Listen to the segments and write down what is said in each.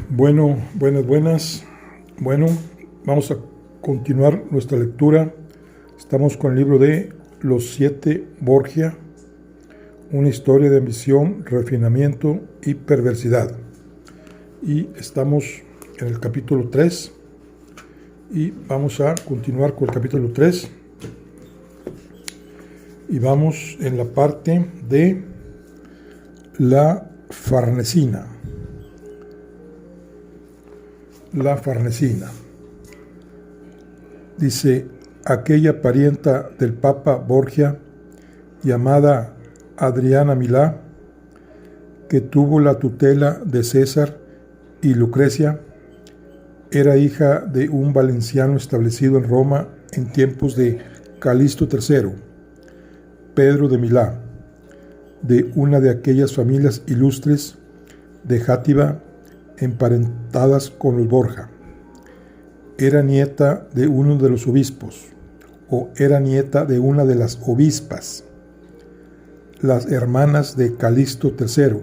Bueno, buenas. Bueno, vamos a continuar nuestra lectura. Estamos con el libro de Los Siete Borgia, una historia de ambición, refinamiento y perversidad. Y estamos en el capítulo 3 y vamos a continuar con el capítulo 3 y vamos en la parte de la Farnesina. La Farnesina. Dice: aquella parienta del Papa Borgia, llamada Adriana Milá, que tuvo la tutela de César y Lucrecia, era hija de un valenciano establecido en Roma en tiempos de Calixto III, Pedro de Milá, de una de aquellas familias ilustres de Játiva emparentadas con los Borja. Era nieta de uno de los obispos, o era nieta de una de las obispas, las hermanas de Calixto III,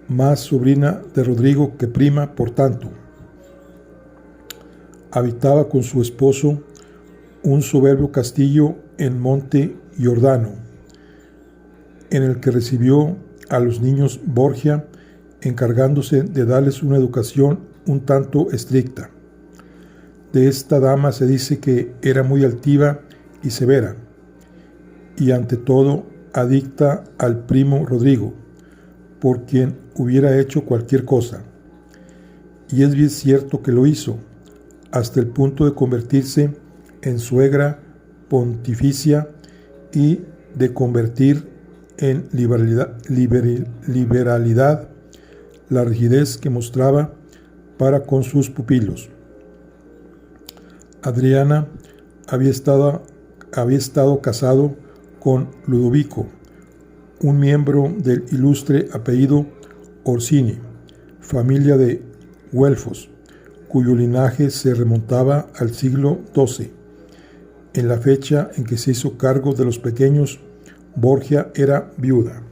más sobrina de Rodrigo que prima, por tanto. Habitaba con su esposo un soberbio castillo en Monte Giordano, en el que recibió a los niños Borgia, encargándose de darles una educación un tanto estricta. De esta dama se dice que era muy altiva y severa, y ante todo adicta al primo Rodrigo, por quien hubiera hecho cualquier cosa. Y es bien cierto que lo hizo, hasta el punto de convertirse en suegra pontificia y de convertir en liberalidad la rigidez que mostraba para con sus pupilos. Adriana había estado casado con Ludovico, un miembro del ilustre apellido Orsini, familia de güelfos, cuyo linaje se remontaba al siglo XII. En la fecha en que se hizo cargo de los pequeños, Borgia era viuda.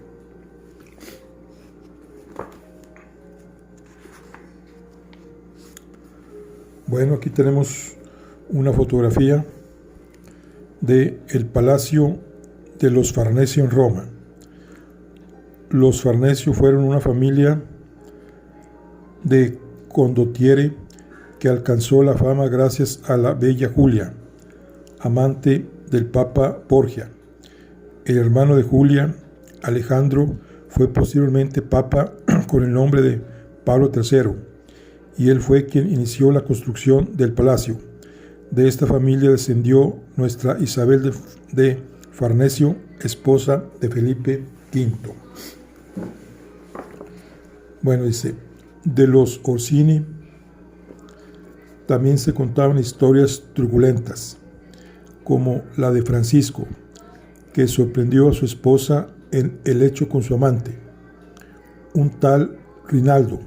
Bueno, aquí tenemos una fotografía de el Palacio de los Farnesio en Roma. Los Farnesio fueron una familia de condottieri que alcanzó la fama gracias a la bella Julia, amante del Papa Borgia. El hermano de Julia, Alejandro, fue posteriormente papa con el nombre de Pablo III, y él fue quien inició la construcción del palacio. De esta familia descendió nuestra Isabel de Farnesio, esposa de Felipe V. Bueno, dice, de los Orsini también se contaban historias truculentas, como la de Francisco, que sorprendió a su esposa en el hecho con su amante, un tal Rinaldo,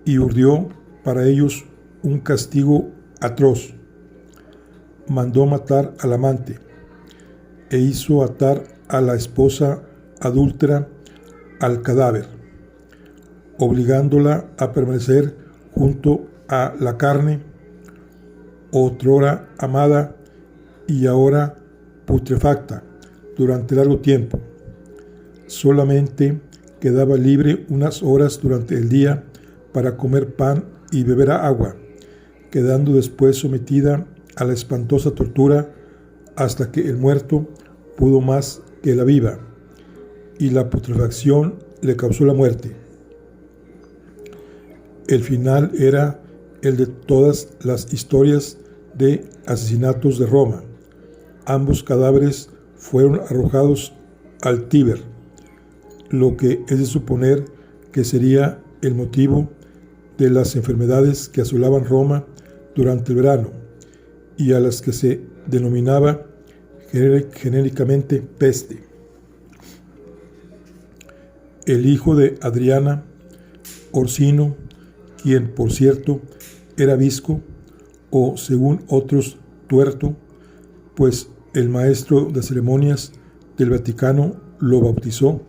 y urdió para ellos un castigo atroz. Mandó matar al amante e hizo atar a la esposa adúltera al cadáver, obligándola a permanecer junto a la carne, otrora amada y ahora putrefacta, durante largo tiempo. Solamente quedaba libre unas horas durante el día para comer pan y beber agua, quedando después sometida a la espantosa tortura hasta que el muerto pudo más que la viva, y la putrefacción le causó la muerte. El final era el de todas las historias de asesinatos de Roma. Ambos cadáveres fueron arrojados al Tíber, lo que es de suponer que sería el motivo de las enfermedades que asolaban Roma durante el verano, y a las que se denominaba genéricamente peste. El hijo de Adriana, Orsino, quien por cierto era visco, o según otros tuerto, pues el maestro de ceremonias del Vaticano lo bautizó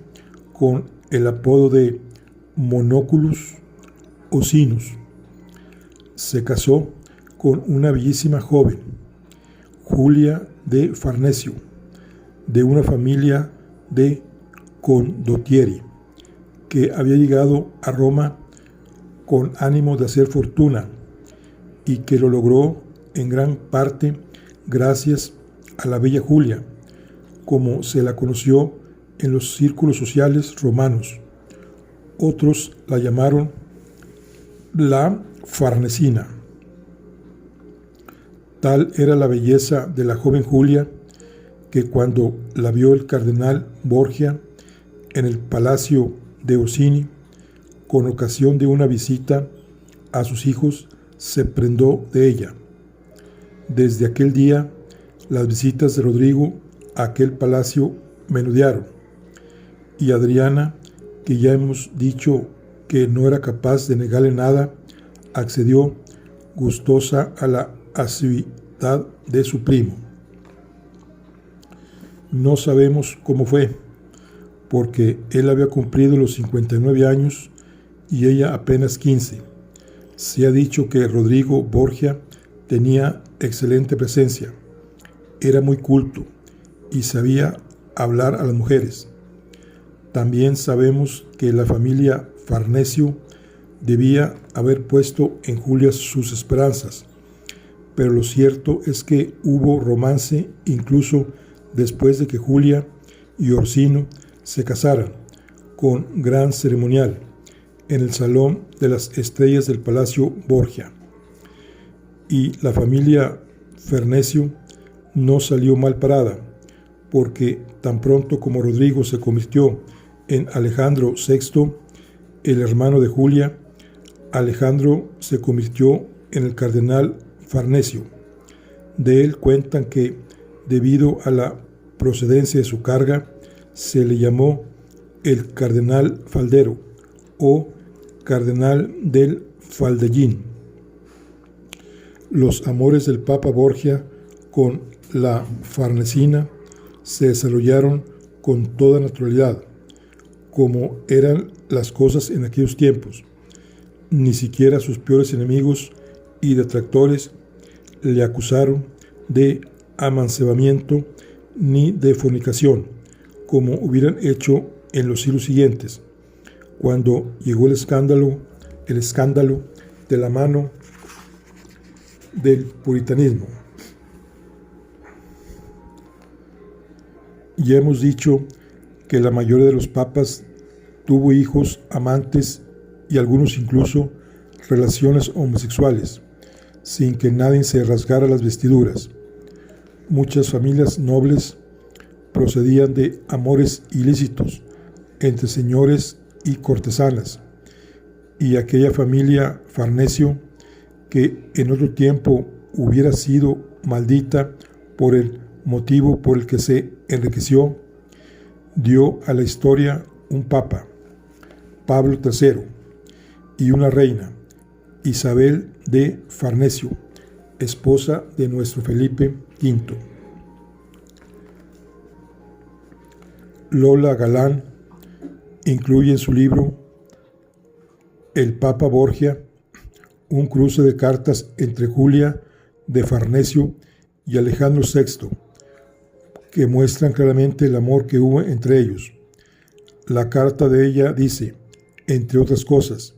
con el apodo de Monoculus Osinus. Se casó con una bellísima joven, Julia de Farnesio, de una familia de condottieri, que había llegado a Roma con ánimo de hacer fortuna y que lo logró en gran parte gracias a la bella Julia, como se la conoció en los círculos sociales romanos. Otros la llamaron la Farnesina. Tal era la belleza de la joven Julia que cuando la vio el cardenal Borgia en el palacio de Orsini, con ocasión de una visita a sus hijos, se prendó de ella. Desde aquel día, las visitas de Rodrigo a aquel palacio menudearon, y Adriana, que ya hemos dicho que no era capaz de negarle nada, accedió gustosa a la asiduidad de su primo. No sabemos cómo fue, porque él había cumplido los 59 años y ella apenas 15. Se ha dicho que Rodrigo Borgia tenía excelente presencia, era muy culto y sabía hablar a las mujeres. También sabemos que la familia Farnesio debía haber puesto en Julia sus esperanzas, pero lo cierto es que hubo romance incluso después de que Julia y Orsino se casaran, con gran ceremonial, en el Salón de las Estrellas del Palacio Borgia. Y la familia Farnesio no salió mal parada, porque tan pronto como Rodrigo se convirtió en Alejandro VI, el hermano de Julia, Alejandro se convirtió en el cardenal Farnesio. De él cuentan que, debido a la procedencia de su carga, se le llamó el cardenal faldero o cardenal del Faldellín. Los amores del Papa Borgia con la Farnesina se desarrollaron con toda naturalidad, como eran las cosas en aquellos tiempos. Ni siquiera sus peores enemigos y detractores le acusaron de amancebamiento ni de fornicación, como hubieran hecho en los siglos siguientes, cuando llegó el escándalo de la mano del puritanismo. Ya hemos dicho que la mayoría de los papas tuvo hijos, amantes y algunos incluso relaciones homosexuales, sin que nadie se rasgara las vestiduras. Muchas familias nobles procedían de amores ilícitos entre señores y cortesanas, y aquella familia Farnesio, que en otro tiempo hubiera sido maldita por el motivo por el que se enriqueció, dio a la historia un papa, Pablo III, y una reina, Isabel de Farnesio, esposa de nuestro Felipe V. Lola Galán incluye en su libro El Papa Borgia un cruce de cartas entre Julia de Farnesio y Alejandro VI, que muestran claramente el amor que hubo entre ellos. La carta de ella dice, entre otras cosas: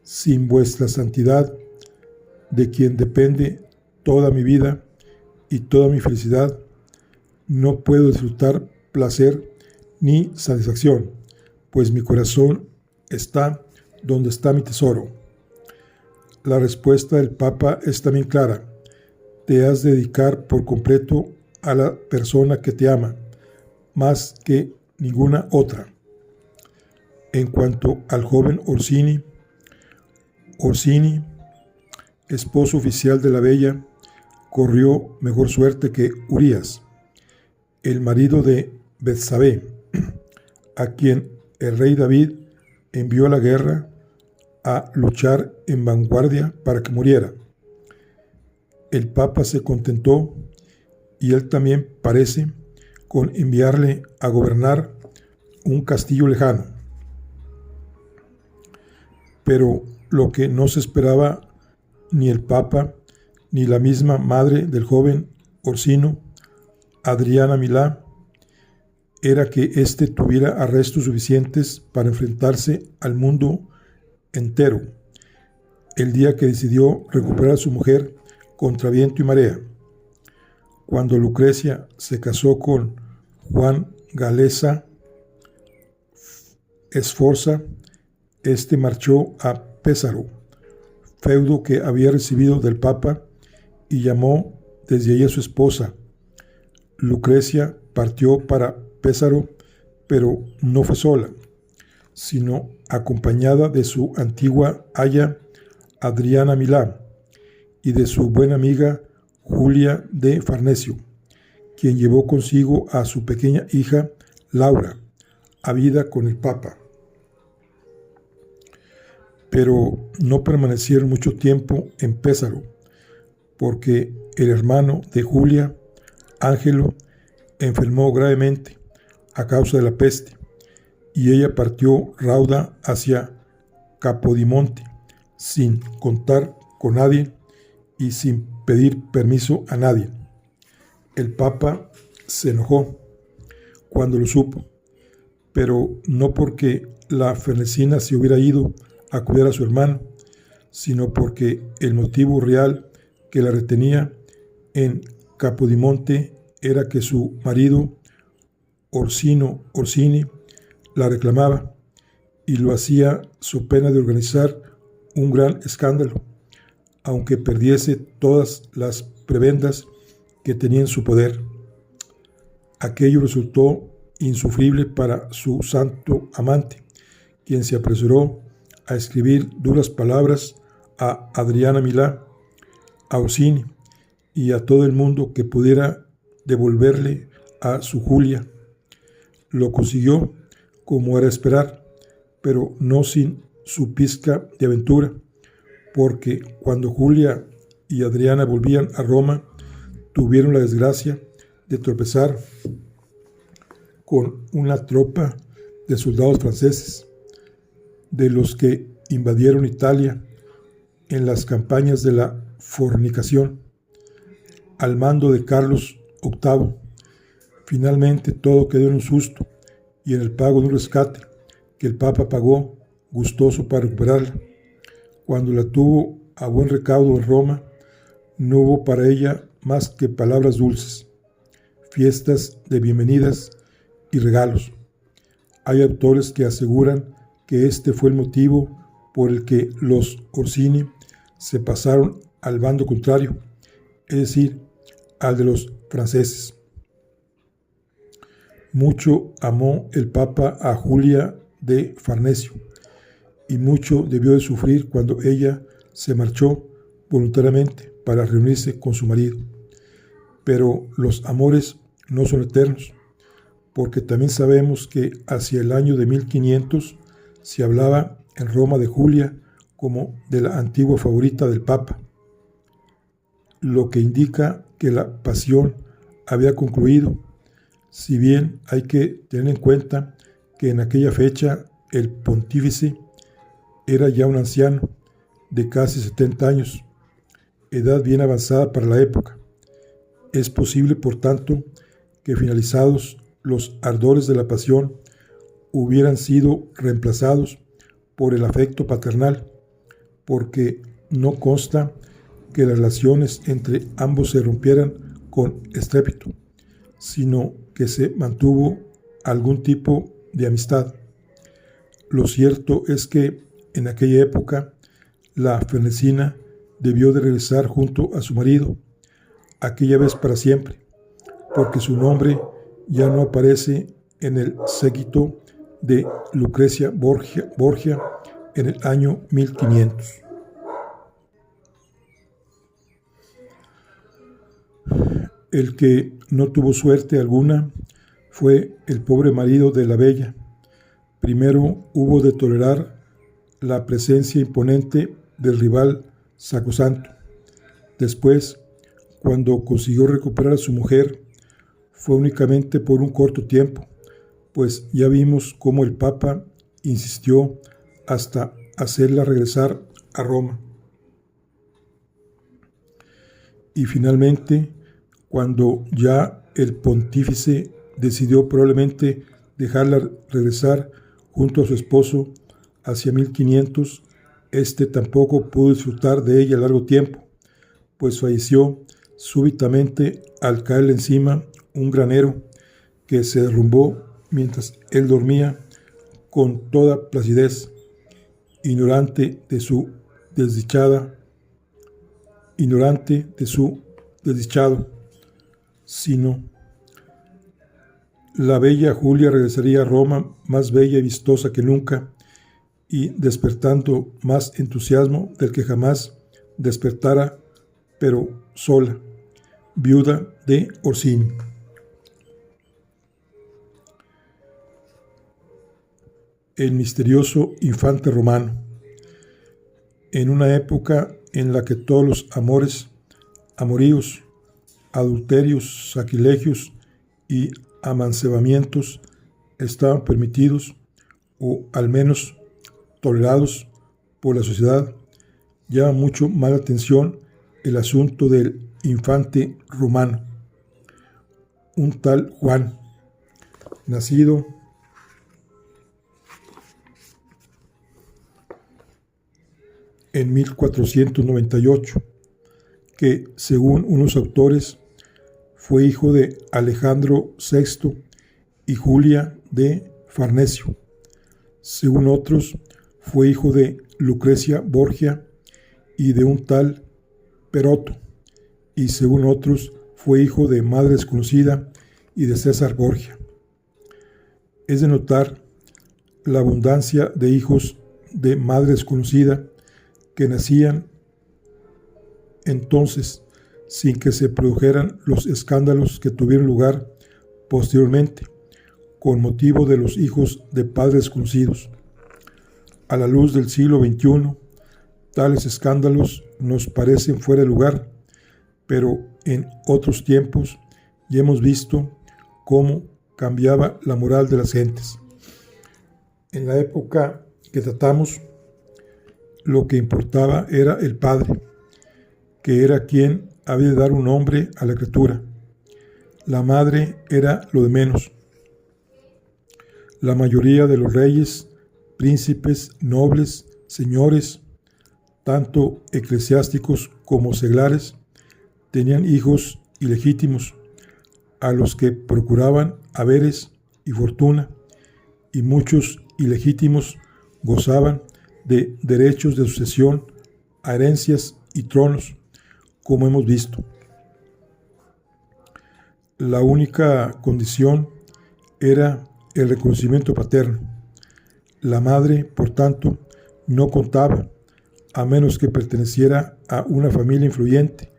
sin vuestra santidad, de quien depende toda mi vida y toda mi felicidad, no puedo disfrutar placer ni satisfacción, pues mi corazón está donde está mi tesoro. La respuesta del Papa es también clara: te has de dedicar por completo a la persona que te ama, más que ninguna otra. En cuanto al joven Orsini, esposo oficial de la bella, corrió mejor suerte que Urías, el marido de Betsabé, a quien el rey David envió a la guerra a luchar en vanguardia para que muriera. El Papa se contentó, y él también parece, con enviarle a gobernar un castillo lejano. Pero lo que no se esperaba ni el Papa ni la misma madre del joven Orsino, Adriana Milá, era que éste tuviera arrestos suficientes para enfrentarse al mundo entero, el día que decidió recuperar a su mujer contra viento y marea. Cuando Lucrecia se casó con Juan Galeza Sforza, este marchó a Pésaro, feudo que había recibido del Papa, y llamó desde allí a su esposa. Lucrecia partió para Pésaro, pero no fue sola, sino acompañada de su antigua aya Adriana Milá y de su buena amiga Julia de Farnesio, quien llevó consigo a su pequeña hija Laura, habida con el Papa. Pero no permanecieron mucho tiempo en Pésaro, porque el hermano de Julia, Ángelo, enfermó gravemente a causa de la peste, y ella partió rauda hacia Capodimonte, sin contar con nadie y sin pedir permiso a nadie. El Papa se enojó cuando lo supo, pero no porque la fenecina se hubiera ido a cuidar a su hermano, sino porque el motivo real que la retenía en Capodimonte era que su marido, Orsino Orsini, la reclamaba, y lo hacía so pena de organizar un gran escándalo, aunque perdiese todas las prebendas que tenía en su poder. Aquello resultó insufrible para su santo amante, quien se apresuró a escribir duras palabras a Adriana Milá, a Orsini y a todo el mundo que pudiera devolverle a su Julia. Lo consiguió, como era esperar, pero no sin su pizca de aventura, porque cuando Julia y Adriana volvían a Roma, tuvieron la desgracia de tropezar con una tropa de soldados franceses, de los que invadieron Italia en las campañas de la fornicación, al mando de Carlos VIII. Finalmente todo quedó en un susto y en el pago de un rescate que el Papa pagó gustoso para recuperarla. Cuando la tuvo a buen recaudo en Roma, no hubo para ella más que palabras dulces, fiestas de bienvenidas y regalos. Hay autores que aseguran que este fue el motivo por el que los Orsini se pasaron al bando contrario, es decir, al de los franceses. Mucho amó el Papa a Julia de Farnesio, y mucho debió de sufrir cuando ella se marchó voluntariamente para reunirse con su marido. Pero los amores no son eternos, porque también sabemos que hacia el año de 1500 se hablaba en Roma de Julia como de la antigua favorita del Papa, lo que indica que la pasión había concluido, si bien hay que tener en cuenta que en aquella fecha el pontífice era ya un anciano de casi 70 años, edad bien avanzada para la época. Es posible, por tanto, que finalizados los ardores de la pasión hubieran sido reemplazados por el afecto paternal, porque no consta que las relaciones entre ambos se rompieran con estrépito, sino que se mantuvo algún tipo de amistad. Lo cierto es que en aquella época la fenecina debió de regresar junto a su marido, aquella vez para siempre, porque su nombre ya no aparece en el séquito de Lucrecia Borgia en el año 1500. El que no tuvo suerte alguna fue el pobre marido de la bella. Primero hubo de tolerar la presencia imponente del rival sacrosanto. Después, cuando consiguió recuperar a su mujer, fue únicamente por un corto tiempo, pues ya vimos cómo el Papa insistió hasta hacerla regresar a Roma. Y finalmente, cuando ya el pontífice decidió probablemente dejarla regresar junto a su esposo hacia 1500, este tampoco pudo disfrutar de ella largo tiempo, pues falleció súbitamente al caerle encima un granero que se derrumbó mientras él dormía con toda placidez, ignorante de su desdichado, sino la bella Julia regresaría a Roma más bella y vistosa que nunca y despertando más entusiasmo del que jamás despertara, pero sola, viuda de Orsini. El misterioso infante romano. En una época en la que todos los amoríos, adulterios, sacrilegios y amancebamientos estaban permitidos o al menos tolerados por la sociedad, llama mucho más la atención el asunto del infante romano, un tal Juan, nacido en 1498, que según unos autores fue hijo de Alejandro VI y Julia de Farnesio, según otros fue hijo de Lucrecia Borgia y de un tal Peroto, y según otros fue hijo de madre desconocida y de César Borgia. Es de notar la abundancia de hijos de madre desconocida que nacían entonces sin que se produjeran los escándalos que tuvieron lugar posteriormente con motivo de los hijos de padres desconocidos. A la luz del siglo XXI, tales escándalos nos parecen fuera de lugar, pero en otros tiempos ya hemos visto cómo cambiaba la moral de las gentes. En la época que tratamos, lo que importaba era el padre, que era quien había de dar un nombre a la criatura. La madre era lo de menos. La mayoría de los reyes, príncipes, nobles, señores, tanto eclesiásticos como seglares, tenían hijos ilegítimos, a los que procuraban haberes y fortuna, y muchos ilegítimos gozaban de derechos de sucesión a herencias y tronos, como hemos visto. La única condición era el reconocimiento paterno. La madre, por tanto, no contaba, a menos que perteneciera a una familia influyente,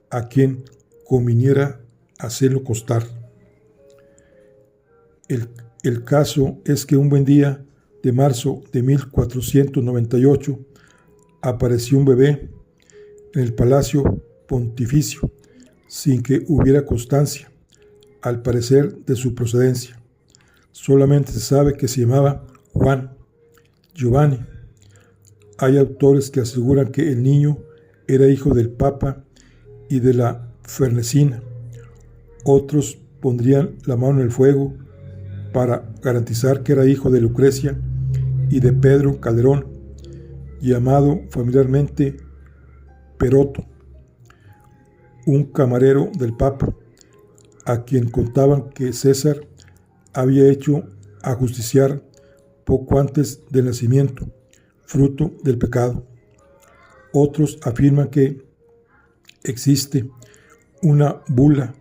a quien conviniera hacerlo constar. El caso es que un buen día de marzo de 1498 apareció un bebé en el Palacio Pontificio, sin que hubiera constancia, al parecer, de su procedencia. Solamente se sabe que se llamaba Juan Giovanni. Hay autores que aseguran que el niño era hijo del Papa y de la Fernesina. Otros pondrían la mano en el fuego para garantizar que era hijo de Lucrecia y de Pedro Calderón, llamado familiarmente Peroto, un camarero del Papa, a quien contaban que César había hecho ajusticiar poco antes del nacimiento, fruto del pecado. Otros afirman que existe una bula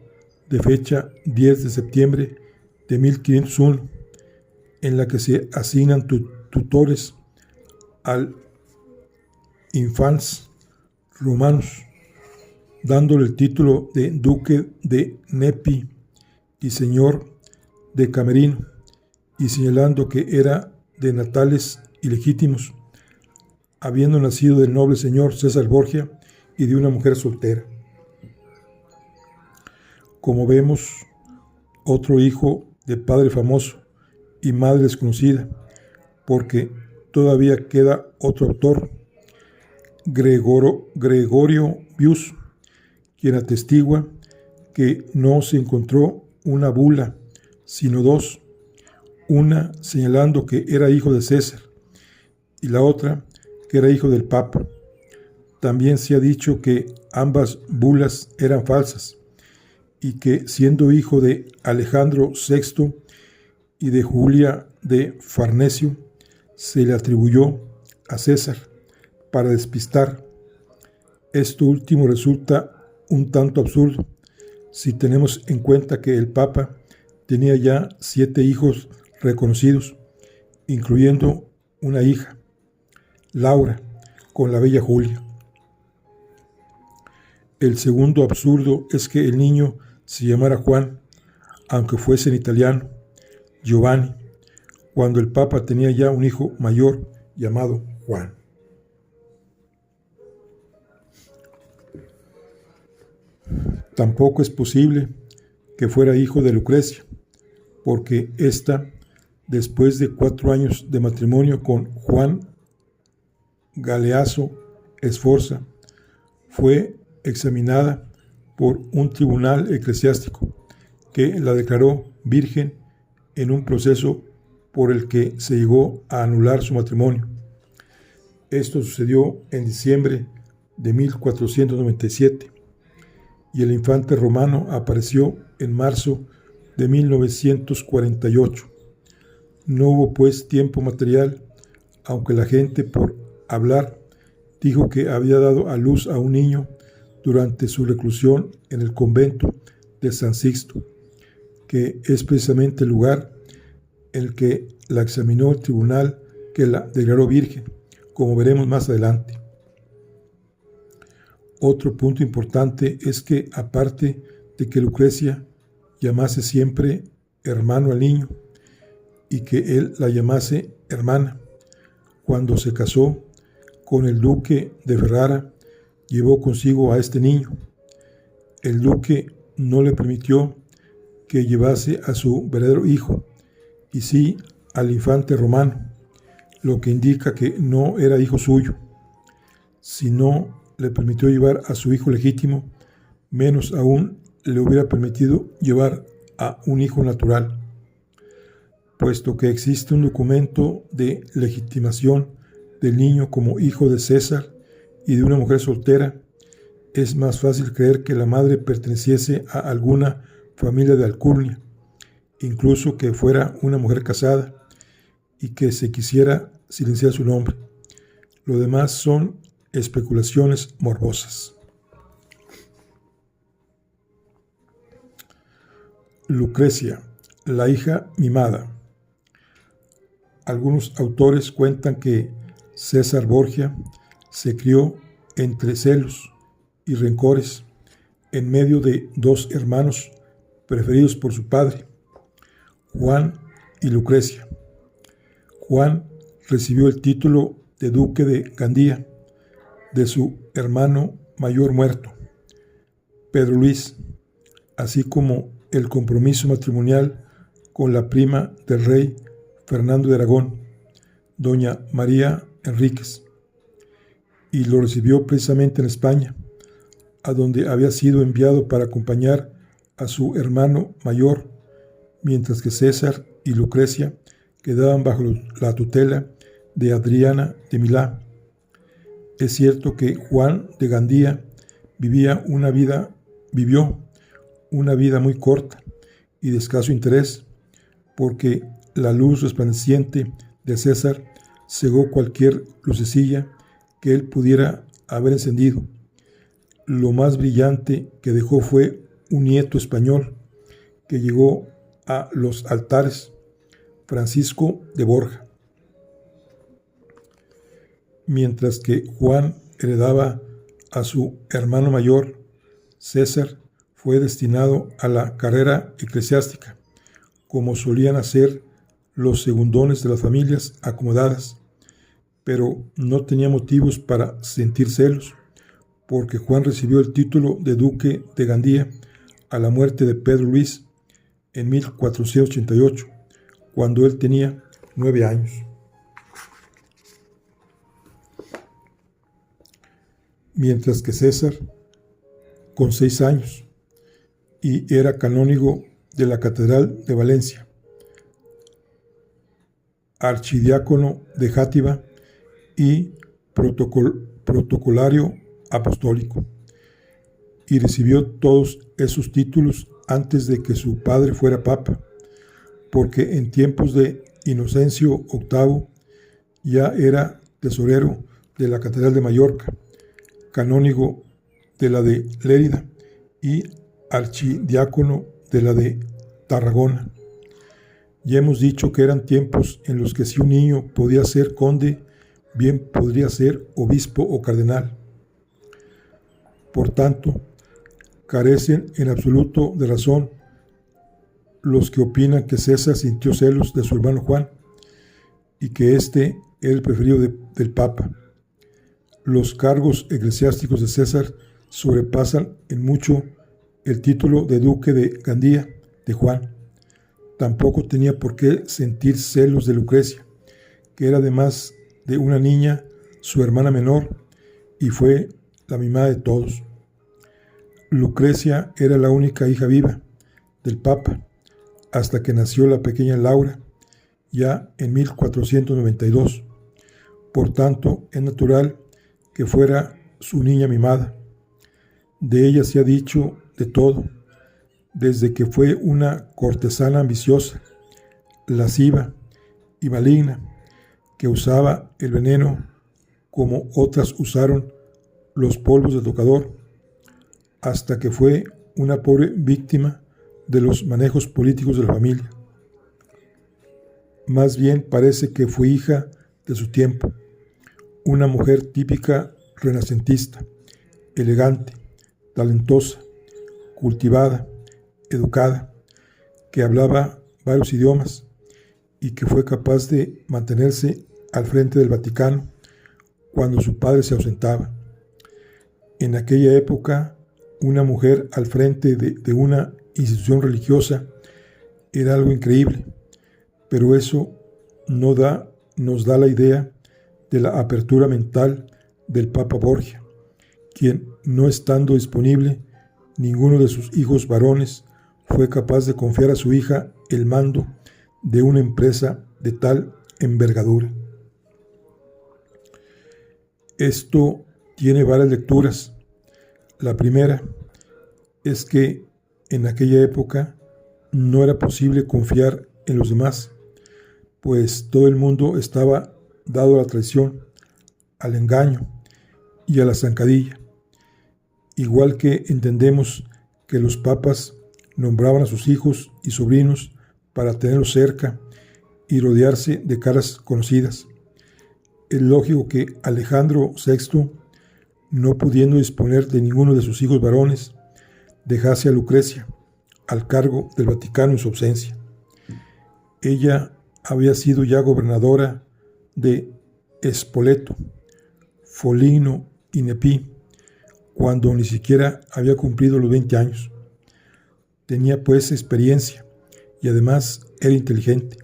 de fecha 10 de septiembre de 1501, en la que se asignan tutores al infans romanos, dándole el título de duque de Nepi y señor de Camerino, y señalando que era de natales ilegítimos, habiendo nacido del noble señor César Borgia y de una mujer soltera. Como vemos, otro hijo de padre famoso y madre desconocida, porque todavía queda otro autor, Gregorio Vius, quien atestigua que no se encontró una bula, sino dos, una señalando que era hijo de César y la otra que era hijo del Papa. También se ha dicho que ambas bulas eran falsas y que, siendo hijo de Alejandro VI y de Julia de Farnesio, se le atribuyó a César para despistar. Esto último resulta un tanto absurdo si tenemos en cuenta que el Papa tenía ya 7 hijos reconocidos, incluyendo una hija, Laura, con la bella Julia. El segundo absurdo es que el niño se llamara Juan, aunque fuese en italiano, Giovanni, cuando el Papa tenía ya un hijo mayor llamado Juan. Tampoco es posible que fuera hijo de Lucrecia, porque ésta, después de 4 años de matrimonio con Juan Galeazzo Sforza, fue examinada por un tribunal eclesiástico que la declaró virgen en un proceso por el que se llegó a anular su matrimonio. Esto sucedió en diciembre de 1497 y el infante romano apareció en marzo de 1948. No hubo pues tiempo material, aunque la gente por hablar dijo que había dado a luz a un niño durante su reclusión en el convento de San Sixto, que es precisamente el lugar en el que la examinó el tribunal que la declaró virgen, como veremos más adelante. Otro punto importante es que, aparte de que Lucrecia llamase siempre hermano al niño y que él la llamase hermana, cuando se casó con el duque de Ferrara, llevó consigo a este niño. El duque no le permitió que llevase a su verdadero hijo, y sí al infante romano, lo que indica que no era hijo suyo. Si no le permitió llevar a su hijo legítimo, menos aún le hubiera permitido llevar a un hijo natural. Puesto que existe un documento de legitimación del niño como hijo de César y de una mujer soltera, es más fácil creer que la madre perteneciese a alguna familia de alcurnia, incluso que fuera una mujer casada y que se quisiera silenciar su nombre. Lo demás son especulaciones morbosas. Lucrecia, la hija mimada. Algunos autores cuentan que César Borgia se crió entre celos y rencores en medio de 2 hermanos preferidos por su padre, Juan y Lucrecia. Juan recibió el título de duque de Gandía de su hermano mayor muerto, Pedro Luis, así como el compromiso matrimonial con la prima del rey Fernando de Aragón, doña María Enríquez, y lo recibió precisamente en España, a donde había sido enviado para acompañar a su hermano mayor, mientras que César y Lucrecia quedaban bajo la tutela de Adriana de Milá. Es cierto que Juan de Gandía vivió una vida muy corta y de escaso interés, porque la luz resplandeciente de César cegó cualquier lucecilla que él pudiera haber encendido. Lo más brillante que dejó fue un nieto español que llegó a los altares, Francisco de Borja. Mientras que Juan heredaba a su hermano mayor, César fue destinado a la carrera eclesiástica, como solían hacer los segundones de las familias acomodadas, pero no tenía motivos para sentir celos, porque Juan recibió el título de duque de Gandía a la muerte de Pedro Luis en 1488, cuando él tenía 9 años. mientras que César con 6 años, y era canónigo de la Catedral de Valencia, archidiácono de Játiva y protocolario apostólico, y recibió todos esos títulos antes de que su padre fuera papa, porque en tiempos de Inocencio VIII ya era tesorero de la Catedral de Mallorca, canónigo de la de Lérida y archidiácono de la de Tarragona. Ya hemos dicho que eran tiempos en los que si un niño podía ser conde, bien podría ser obispo o cardenal. Por tanto, carecen en absoluto de razón los que opinan que César sintió celos de su hermano Juan y que éste era el preferido del Papa. Los cargos eclesiásticos de César sobrepasan en mucho el título de duque de Gandía de Juan. Tampoco tenía por qué sentir celos de Lucrecia, que era además de una niña, su hermana menor, y fue la mimada de todos. Lucrecia era la única hija viva del Papa, hasta que nació la pequeña Laura, ya en 1492. Por tanto, es natural que fuera su niña mimada. De ella se ha dicho de todo, desde que fue una cortesana ambiciosa, lasciva y maligna, que usaba el veneno como otras usaron los polvos de tocador, hasta que fue una pobre víctima de los manejos políticos de la familia. Más bien parece que fue hija de su tiempo, una mujer típica renacentista, elegante, talentosa, cultivada, educada, que hablaba varios idiomas y que fue capaz de mantenerse al frente del Vaticano cuando su padre se ausentaba. En aquella época, una mujer al frente de una institución religiosa era algo increíble, pero eso nos da la idea de la apertura mental del Papa Borgia, quien, no estando disponible ninguno de sus hijos varones, fue capaz de confiar a su hija el mando de una empresa de tal envergadura. Esto tiene varias lecturas. La primera es que en aquella época no era posible confiar en los demás, pues todo el mundo estaba dado a la traición, al engaño y a la zancadilla. Igual que entendemos que los papas nombraban a sus hijos y sobrinos para tenerlos cerca y rodearse de caras conocidas. Es lógico que Alejandro VI, no pudiendo disponer de ninguno de sus hijos varones, dejase a Lucrecia al cargo del Vaticano en su ausencia. Ella había sido ya gobernadora de Spoleto, Foligno y Nepí, cuando ni siquiera había cumplido los 20 años. Tenía pues experiencia y además era inteligente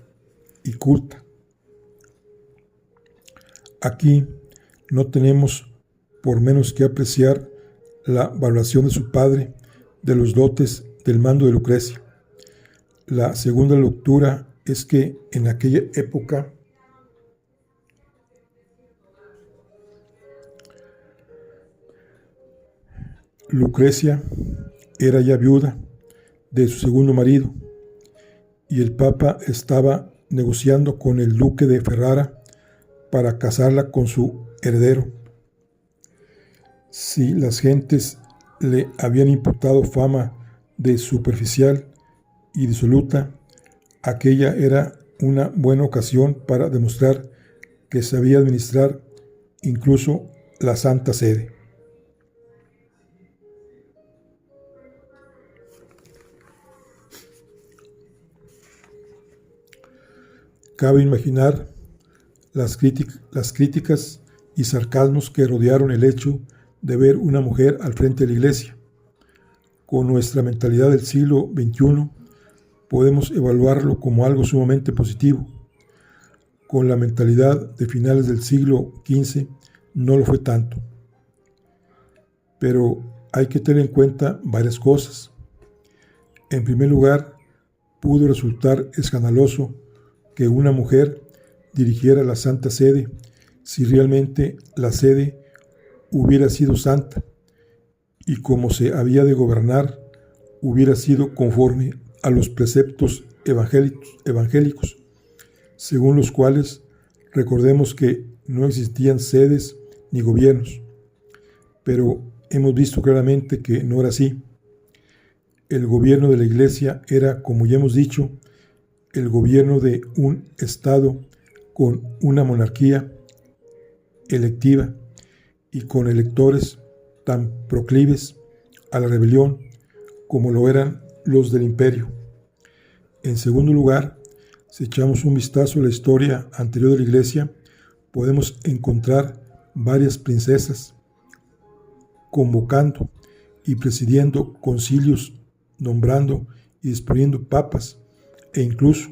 y culta. Aquí no tenemos por menos que apreciar la valoración de su padre de los dotes del mando de Lucrecia. La segunda lectura es que en aquella época Lucrecia era ya viuda de su segundo marido y el Papa estaba negociando con el duque de Ferrara para casarla con su heredero. Si las gentes le habían imputado fama de superficial y disoluta, aquella era una buena ocasión para demostrar que sabía administrar incluso la Santa Sede. Cabe imaginar las críticas y sarcasmos que rodearon el hecho de ver una mujer al frente de la Iglesia. Con nuestra mentalidad del siglo XXI, podemos evaluarlo como algo sumamente positivo. Con la mentalidad de finales del siglo XV, no lo fue tanto. pero hay que tener en cuenta varias cosas. En primer lugar, pudo resultar escandaloso que una mujer dirigiera la Santa Sede si realmente la sede hubiera sido santa y como se había de gobernar hubiera sido conforme a los preceptos evangélicos, según los cuales recordemos que no existían sedes ni gobiernos, pero hemos visto claramente que no era así. El gobierno de la Iglesia era, como ya hemos dicho, el gobierno de un Estado con una monarquía electiva y con electores tan proclives a la rebelión como lo eran los del imperio. En segundo lugar, si echamos un vistazo a la historia anterior de la Iglesia, podemos encontrar varias princesas convocando y presidiendo concilios, nombrando y disponiendo papas e incluso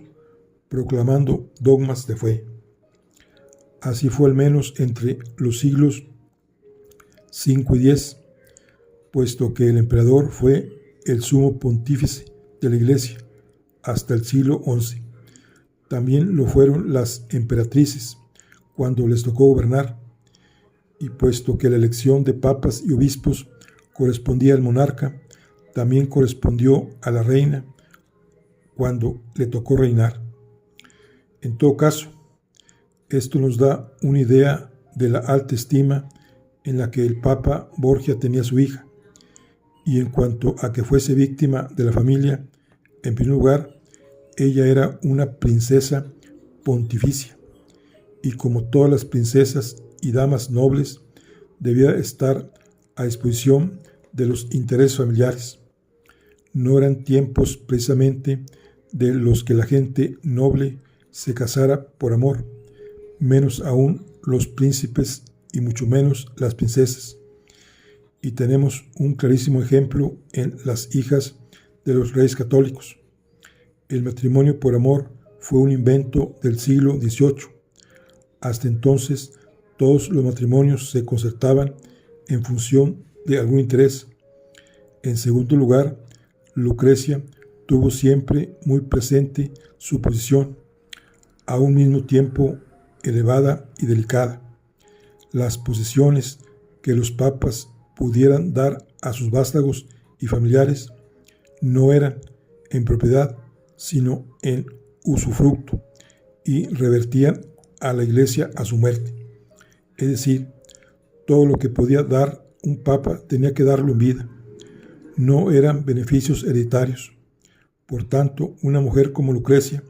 proclamando dogmas de fe. Así fue al menos entre los siglos 5 y 10, puesto que el emperador fue el sumo pontífice de la Iglesia hasta el siglo XI. También lo fueron las emperatrices cuando les tocó gobernar, y puesto que la elección de papas y obispos correspondía al monarca, también correspondió a la reina cuando le tocó reinar. En todo caso, esto nos da una idea de la alta estima en la que el Papa Borgia tenía a su hija, y en cuanto a que fuese víctima de la familia, en primer lugar, ella era una princesa pontificia, y como todas las princesas y damas nobles, debía estar a disposición de los intereses familiares. No eran tiempos precisamente de los que la gente noble se casara por amor, menos aún los príncipes y mucho menos las princesas. Y tenemos un clarísimo ejemplo en las hijas de los reyes católicos. El matrimonio por amor fue un invento del siglo XVIII. Hasta entonces, todos los matrimonios se concertaban en función de algún interés. En segundo lugar, Lucrecia tuvo siempre muy presente su posición, a un mismo tiempo elevada y delicada. Las posesiones que los papas pudieran dar a sus vástagos y familiares no eran en propiedad, sino en usufructo, y revertían a la Iglesia a su muerte. Es decir, todo lo que podía dar un papa tenía que darlo en vida. No eran beneficios hereditarios. Por tanto, una mujer como Lucrecia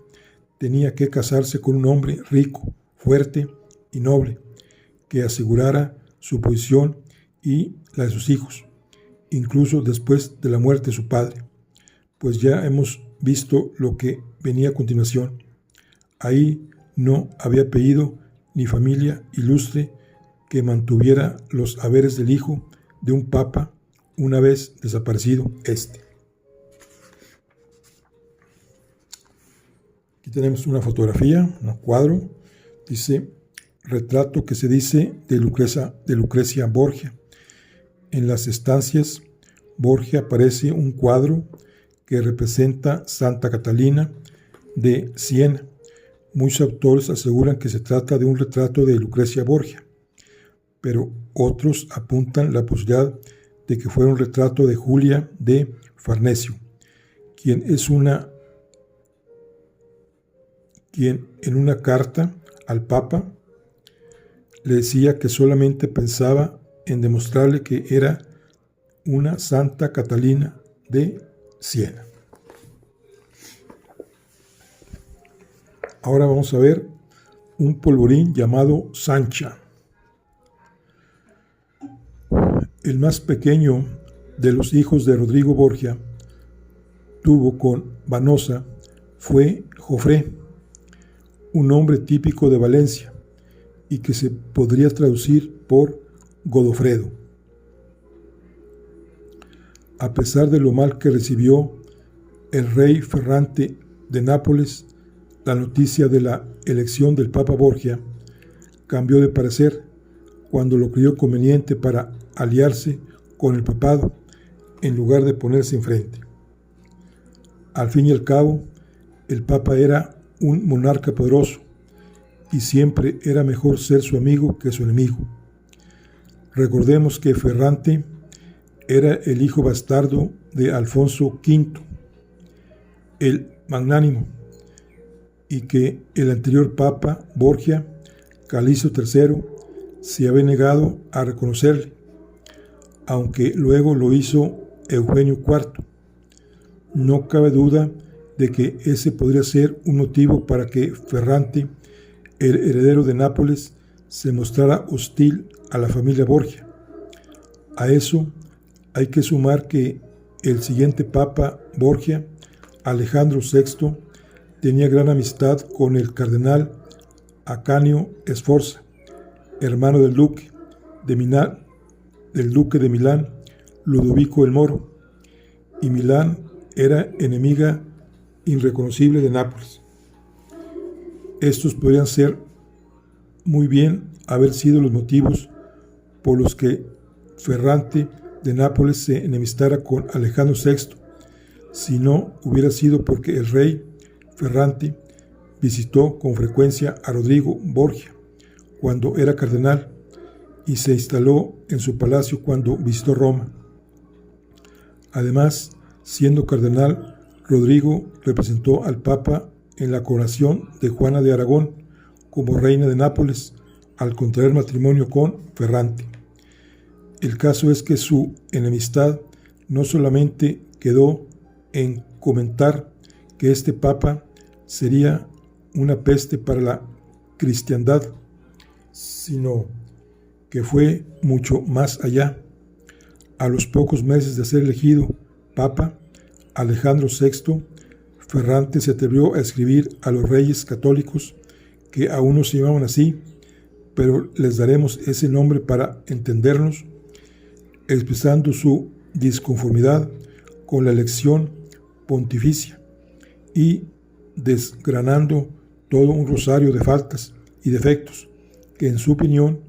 tenía que casarse con un hombre rico, fuerte y noble, que asegurara su posición y la de sus hijos, incluso después de la muerte de su padre, pues ya hemos visto lo que venía a continuación. Ahí no había apellido ni familia ilustre que mantuviera los haberes del hijo de un papa una vez desaparecido este. Aquí tenemos una fotografía, un cuadro, dice retrato que se dice de Lucrecia Borgia. En las estancias, Borgia aparece un cuadro que representa Santa Catalina de Siena. Muchos autores aseguran que se trata de un retrato de Lucrecia Borgia, pero otros apuntan la posibilidad de que fuera un retrato de Julia de Farnesio, quien en una carta al Papa le decía que solamente pensaba en demostrarle que era una Santa Catalina de Siena. Ahora vamos a ver un polvorín llamado Sancha. El más pequeño de los hijos de Rodrigo Borgia tuvo con Vanosa fue Jofré, un nombre típico de Valencia y que se podría traducir por Godofredo. A pesar de lo mal que recibió el rey Ferrante de Nápoles la noticia de la elección del Papa Borgia, cambió de parecer cuando lo creyó conveniente para aliarse con el papado en lugar de ponerse enfrente. Al fin y al cabo, el Papa era un monarca poderoso y siempre era mejor ser su amigo que su enemigo. Recordemos que Ferrante era el hijo bastardo de Alfonso V, el Magnánimo, y que el anterior Papa, Borgia, Calixto III, se había negado a reconocerle, aunque luego lo hizo Eugenio IV. No cabe duda de que ese podría ser un motivo para que Ferrante, el heredero de Nápoles, se mostrara hostil a la familia Borgia. A eso hay que sumar que el siguiente Papa Borgia, Alejandro VI, tenía gran amistad con el cardenal Ascanio Sforza, hermano del duque de Milán, Ludovico el Moro, y Milán era enemiga irreconocible de Nápoles. Estos podrían ser muy bien haber sido los motivos por los que Ferrante de Nápoles se enemistara con Alejandro VI, si no hubiera sido porque el rey Ferrante visitó con frecuencia a Rodrigo Borgia cuando era cardenal y se instaló en su palacio cuando visitó Roma. Además, siendo cardenal, Rodrigo representó al Papa en la coronación de Juana de Aragón como reina de Nápoles al contraer matrimonio con Ferrante. El caso es que su enemistad no solamente quedó en comentar que este Papa sería una peste para la cristiandad, sino que fue mucho más allá. A los pocos meses de ser elegido Papa, Alejandro VI, Ferrante se atrevió a escribir a los reyes católicos, que aún no se llamaban así, pero les daremos ese nombre para entendernos, expresando su disconformidad con la elección pontificia y desgranando todo un rosario de faltas y defectos que en su opinión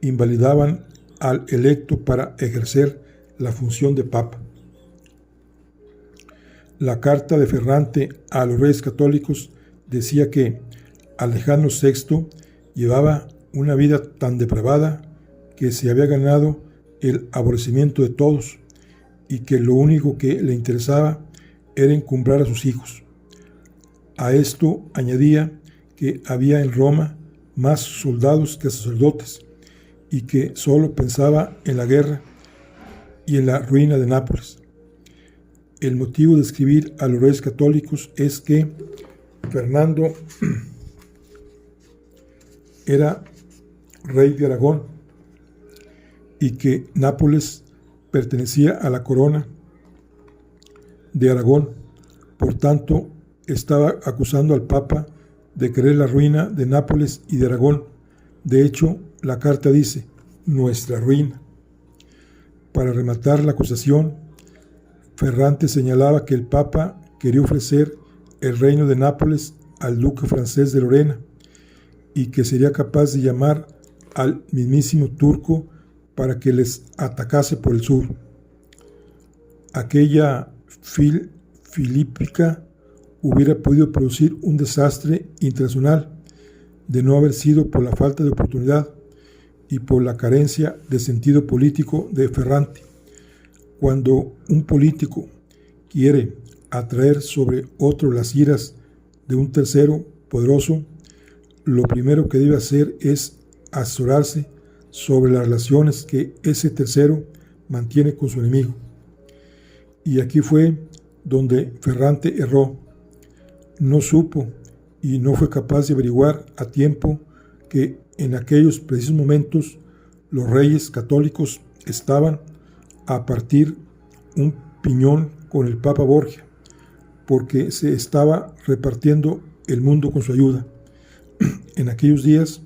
invalidaban al electo para ejercer la función de Papa. La carta de Ferrante a los reyes católicos decía que Alejandro VI llevaba una vida tan depravada que se había ganado el aborrecimiento de todos y que lo único que le interesaba era encumbrar a sus hijos. A esto añadía que había en Roma más soldados que sacerdotes y que solo pensaba en la guerra y en la ruina de Nápoles. El motivo de escribir a los reyes católicos es que Fernando era rey de Aragón y que Nápoles pertenecía a la corona de Aragón. Por tanto, estaba acusando al Papa de querer la ruina de Nápoles y de Aragón. De hecho, la carta dice, nuestra ruina. Para rematar la acusación, Ferrante señalaba que el Papa quería ofrecer el reino de Nápoles al duque francés de Lorena y que sería capaz de llamar al mismísimo turco para que les atacase por el sur. Aquella filípica hubiera podido producir un desastre internacional de no haber sido por la falta de oportunidad y por la carencia de sentido político de Ferrante. Cuando un político quiere atraer sobre otro las iras de un tercero poderoso, lo primero que debe hacer es asesorarse sobre las relaciones que ese tercero mantiene con su enemigo. Y aquí fue donde Ferrante erró. No supo y no fue capaz de averiguar a tiempo que en aquellos precisos momentos los reyes católicos estaban a partir un piñón con el Papa Borgia, porque se estaba repartiendo el mundo con su ayuda. En aquellos días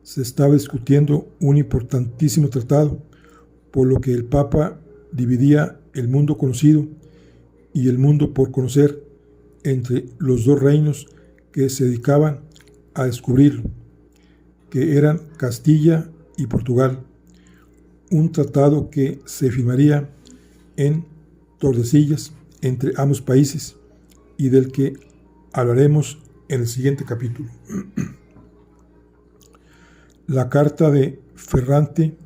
se estaba discutiendo un importantísimo tratado, por lo que el Papa dividía el mundo conocido y el mundo por conocer entre los dos reinos que se dedicaban a descubrirlo, que eran Castilla y Portugal. un tratado que se firmaría en Tordesillas entre ambos países y del que hablaremos en el siguiente capítulo. La carta de Ferrante,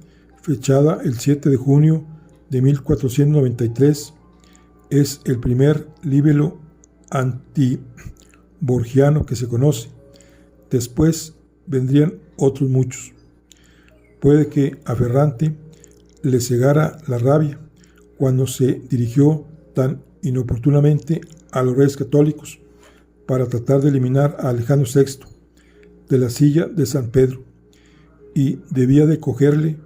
fechada el 7 de junio de 1493, es el primer libelo antiborgiano que se conoce. Después vendrían otros muchos. Puede que a Ferrante le cegara la rabia cuando se dirigió tan inoportunamente a los reyes católicos para tratar de eliminar a Alejandro VI de la silla de San Pedro, y debía de cogerle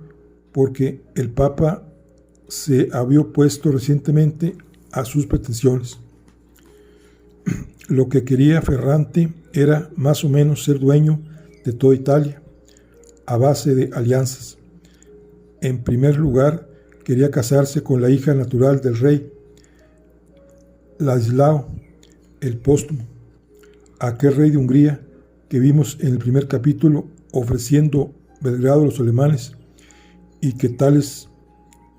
porque el Papa se había opuesto recientemente a sus pretensiones. Lo que quería Ferrante era más o menos ser dueño de toda Italia a base de alianzas. En primer lugar, quería casarse con la hija natural del rey, Ladislao el Póstumo, aquel rey de Hungría que vimos en el primer capítulo ofreciendo Belgrado a los alemanes y que tales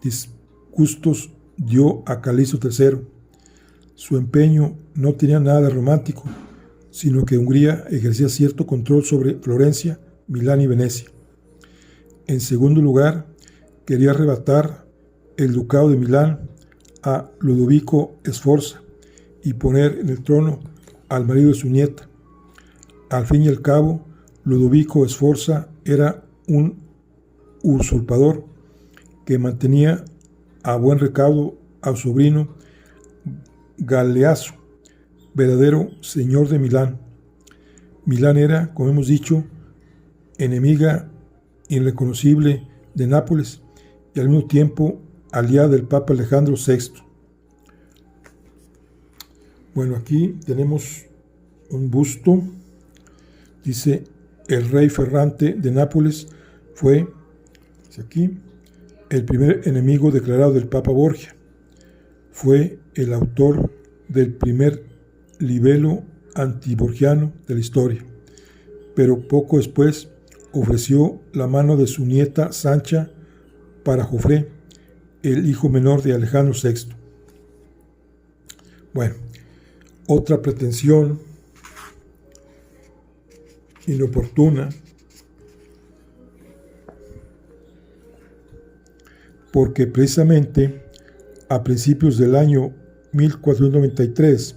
disgustos dio a Calixto III. Su empeño no tenía nada de romántico, sino que Hungría ejercía cierto control sobre Florencia, Milán y Venecia. En segundo lugar, quería arrebatar el ducado de Milán a Ludovico Sforza y poner en el trono al marido de su nieta. Al fin y al cabo, Ludovico Sforza era un usurpador que mantenía a buen recaudo a su sobrino Galeazzo, verdadero señor de Milán. Milán era, como hemos dicho, enemiga irreconocible de Nápoles y al mismo tiempo aliada del Papa Alejandro VI. Bueno, aquí tenemos un busto. Dice: el rey Ferrante de Nápoles fue, dice aquí, el primer enemigo declarado del Papa Borgia. Fue el autor del primer libelo antiborgiano de la historia, pero poco después ofreció la mano de su nieta Sancha para Jofré, el hijo menor de Alejandro VI. Bueno, otra pretensión inoportuna, porque precisamente a principios del año 1493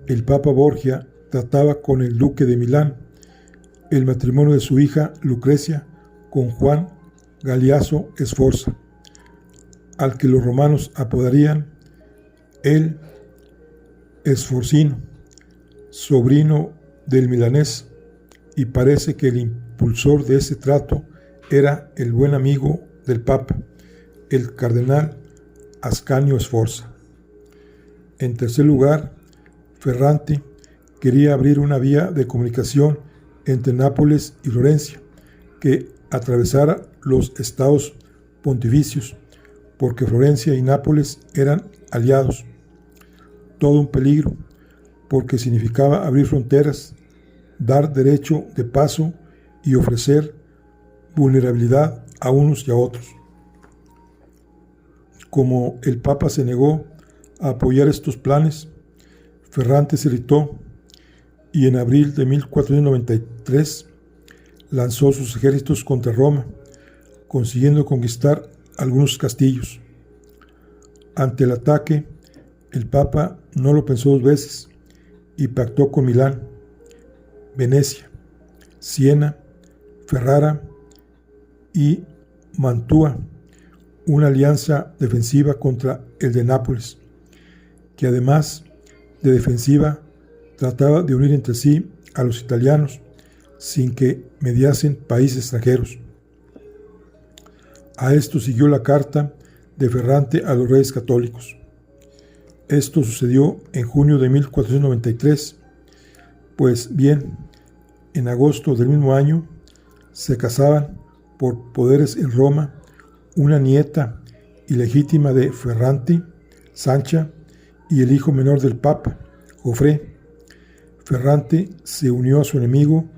el Papa Borgia trataba con el duque de Milán el matrimonio de su hija Lucrecia con Juan Galeazzo Sforza, al que los romanos apodarían el Sforzino, sobrino del milanés, y parece que el impulsor de ese trato era el buen amigo del Papa, el cardenal Ascanio Sforza. En tercer lugar, Ferrante quería abrir una vía de comunicación entre Nápoles y Florencia que atravesara los estados pontificios, porque Florencia y Nápoles eran aliados. Todo un peligro, porque significaba abrir fronteras, dar derecho de paso y ofrecer vulnerabilidad a unos y a otros. Como el Papa se negó a apoyar estos planes, Ferrante se irritó y en abril de 1493 lanzó sus ejércitos contra Roma, consiguiendo conquistar algunos castillos. Ante el ataque, el Papa no lo pensó dos veces y pactó con Milán, Venecia, Siena, Ferrara y Mantua una alianza defensiva contra el de Nápoles, que además de defensiva trataba de unir entre sí a los italianos sin que mediasen países extranjeros. A esto siguió la carta de Ferrante a los reyes católicos. Esto sucedió en junio de 1493, pues bien, en agosto del mismo año se casaban por poderes en Roma una nieta ilegítima de Ferrante, Sancha, y el hijo menor del Papa, Jofré. Ferrante se unió a su enemigo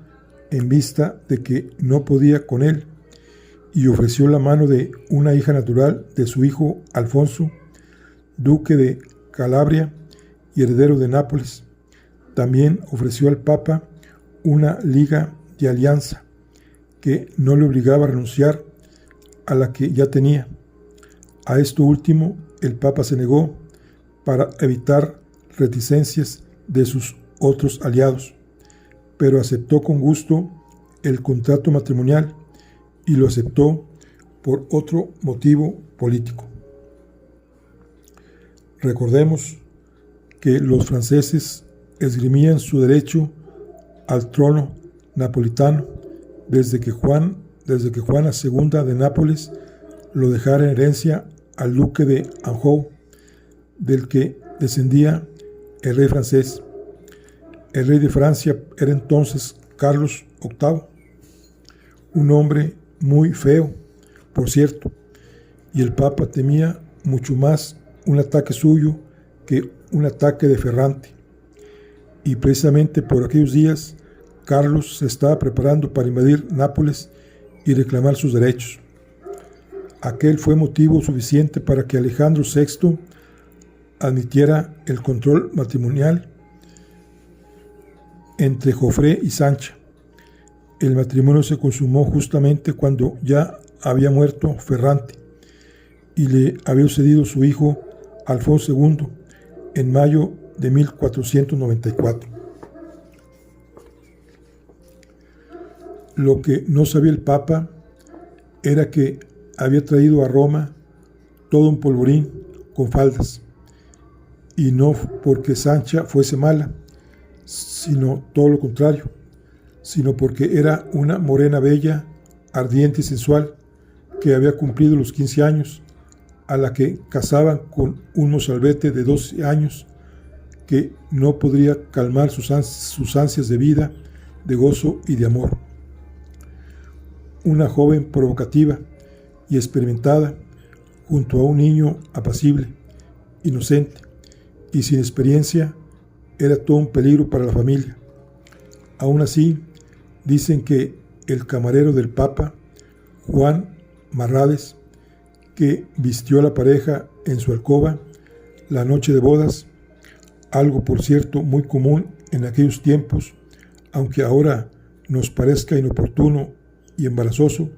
en vista de que no podía con él y ofreció la mano de una hija natural de su hijo Alfonso, duque de Calabria y heredero de Nápoles. También ofreció al Papa una liga de alianza que no le obligaba a renunciar a la que ya tenía. A esto último el Papa se negó para evitar reticencias de sus otros aliados, pero aceptó con gusto el contrato matrimonial y lo aceptó por otro motivo político. Recordemos que los franceses esgrimían su derecho al trono napolitano desde que Juana II de Nápoles lo dejara en herencia al duque de Anjou, del que descendía el rey francés. El rey de Francia era entonces Carlos VIII, un hombre muy feo, por cierto, y el Papa temía mucho más un ataque suyo que un ataque de Ferrante. Y precisamente por aquellos días, Carlos se estaba preparando para invadir Nápoles y reclamar sus derechos. Aquel fue motivo suficiente para que Alejandro VI admitiera el control matrimonial entre Joffre y Sancha. El matrimonio se consumó justamente cuando ya había muerto Ferrante y le había sucedido su hijo Alfonso II en mayo de 1494. Lo que no sabía el Papa era que había traído a Roma todo un polvorín con faldas, y no porque Sancha fuese mala, sino todo lo contrario, sino porque era una morena bella, ardiente y sensual, que había cumplido los 15 años, a la que casaban con un mozalbete de 12 años, que no podría calmar sus ansias de vida, de gozo y de amor. Una joven provocativa y experimentada, junto a un niño apacible, inocente y sin experiencia, era todo un peligro para la familia. Aún así, dicen que el camarero del Papa, Juan Marrades, que vistió a la pareja en su alcoba la noche de bodas, algo por cierto muy común en aquellos tiempos, aunque ahora nos parezca inoportuno y embarazoso,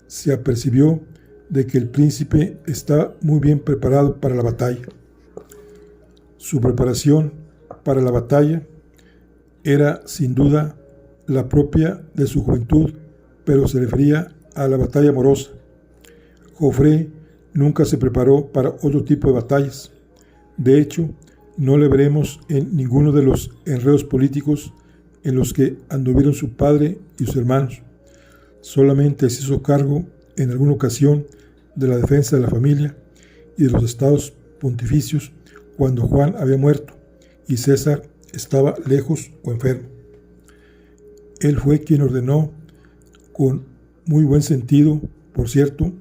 se apercibió de que el príncipe estaba muy bien preparado para la batalla. Su preparación para la batalla era sin duda la propia de su juventud, pero se refería a la batalla amorosa. Joffre nunca se preparó para otro tipo de batallas. De hecho, no le veremos en ninguno de los enredos políticos en los que anduvieron su padre y sus hermanos. Solamente se hizo cargo en alguna ocasión de la defensa de la familia y de los estados pontificios cuando Juan había muerto y César estaba lejos o enfermo. Él fue quien ordenó, con muy buen sentido, por cierto,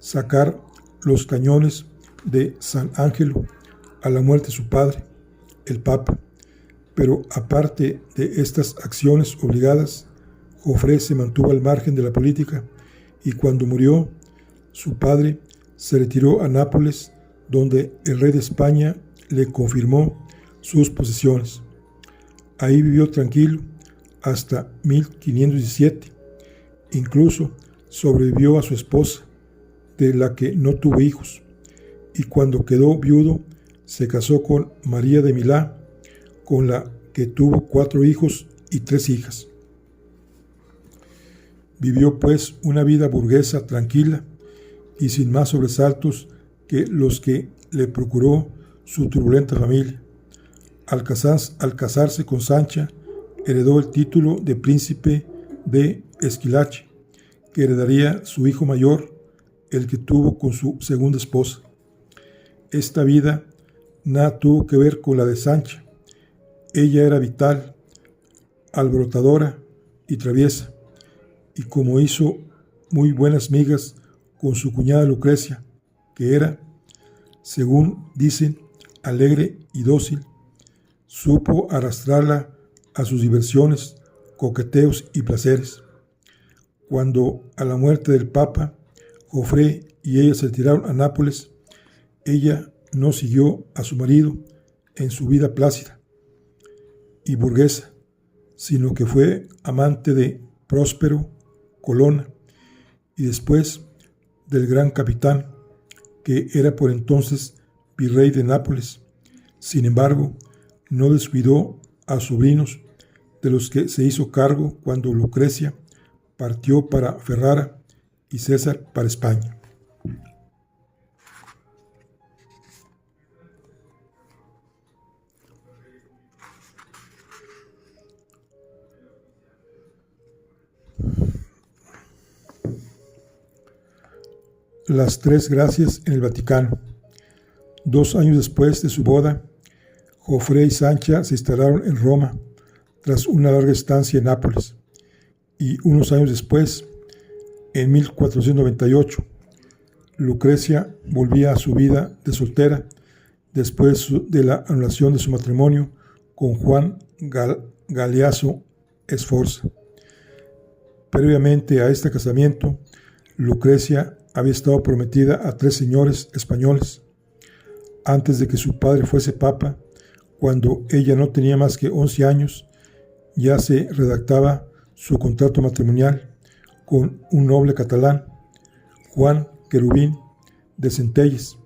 sacar los cañones de San Ángelo a la muerte de su padre, el Papa. Pero aparte de estas acciones obligadas, Joffre se mantuvo al margen de la política y cuando murió, su padre se retiró a Nápoles, donde el rey de España le confirmó sus posesiones. Ahí vivió tranquilo hasta 1517. Incluso sobrevivió a su esposa, de la que no tuvo hijos, y cuando quedó viudo se casó con María de Milá, con la que tuvo 4 hijos y 3 hijas. Vivió pues una vida burguesa tranquila y sin más sobresaltos que los que le procuró su turbulenta familia. Al casarse con Sancha, heredó el título de príncipe de Esquilache, que heredaría su hijo mayor, el que tuvo con su segunda esposa. Esta vida nada tuvo que ver con la de Sancha. Ella era vital, alborotadora y traviesa, y como hizo muy buenas migas con su cuñada Lucrecia, que era, según dicen, alegre y dócil, supo arrastrarla a sus diversiones, coqueteos y placeres. Cuando a la muerte del Papa, Joffre y ella se retiraron a Nápoles, ella no siguió a su marido en su vida plácida y burguesa, sino que fue amante de Próspero Colonna y después del gran capitán, que era por entonces virrey de Nápoles. Sin embargo, no descuidó a sobrinos, de los que se hizo cargo cuando Lucrecia partió para Ferrara y César para España. Las tres gracias en el Vaticano. 2 años después de su boda, Joffre y Sancha se instalaron en Roma tras una larga estancia en Nápoles, y unos años después, en 1498, Lucrecia volvía a su vida de soltera después de la anulación de su matrimonio con Juan Galeazzo Sforza. Previamente a este casamiento, Lucrecia había estado prometida a 3 señores españoles antes de que su padre fuese papa. Cuando ella no tenía más que 11 años, ya se redactaba su contrato matrimonial con un noble catalán, Juan Querubín de Centelles,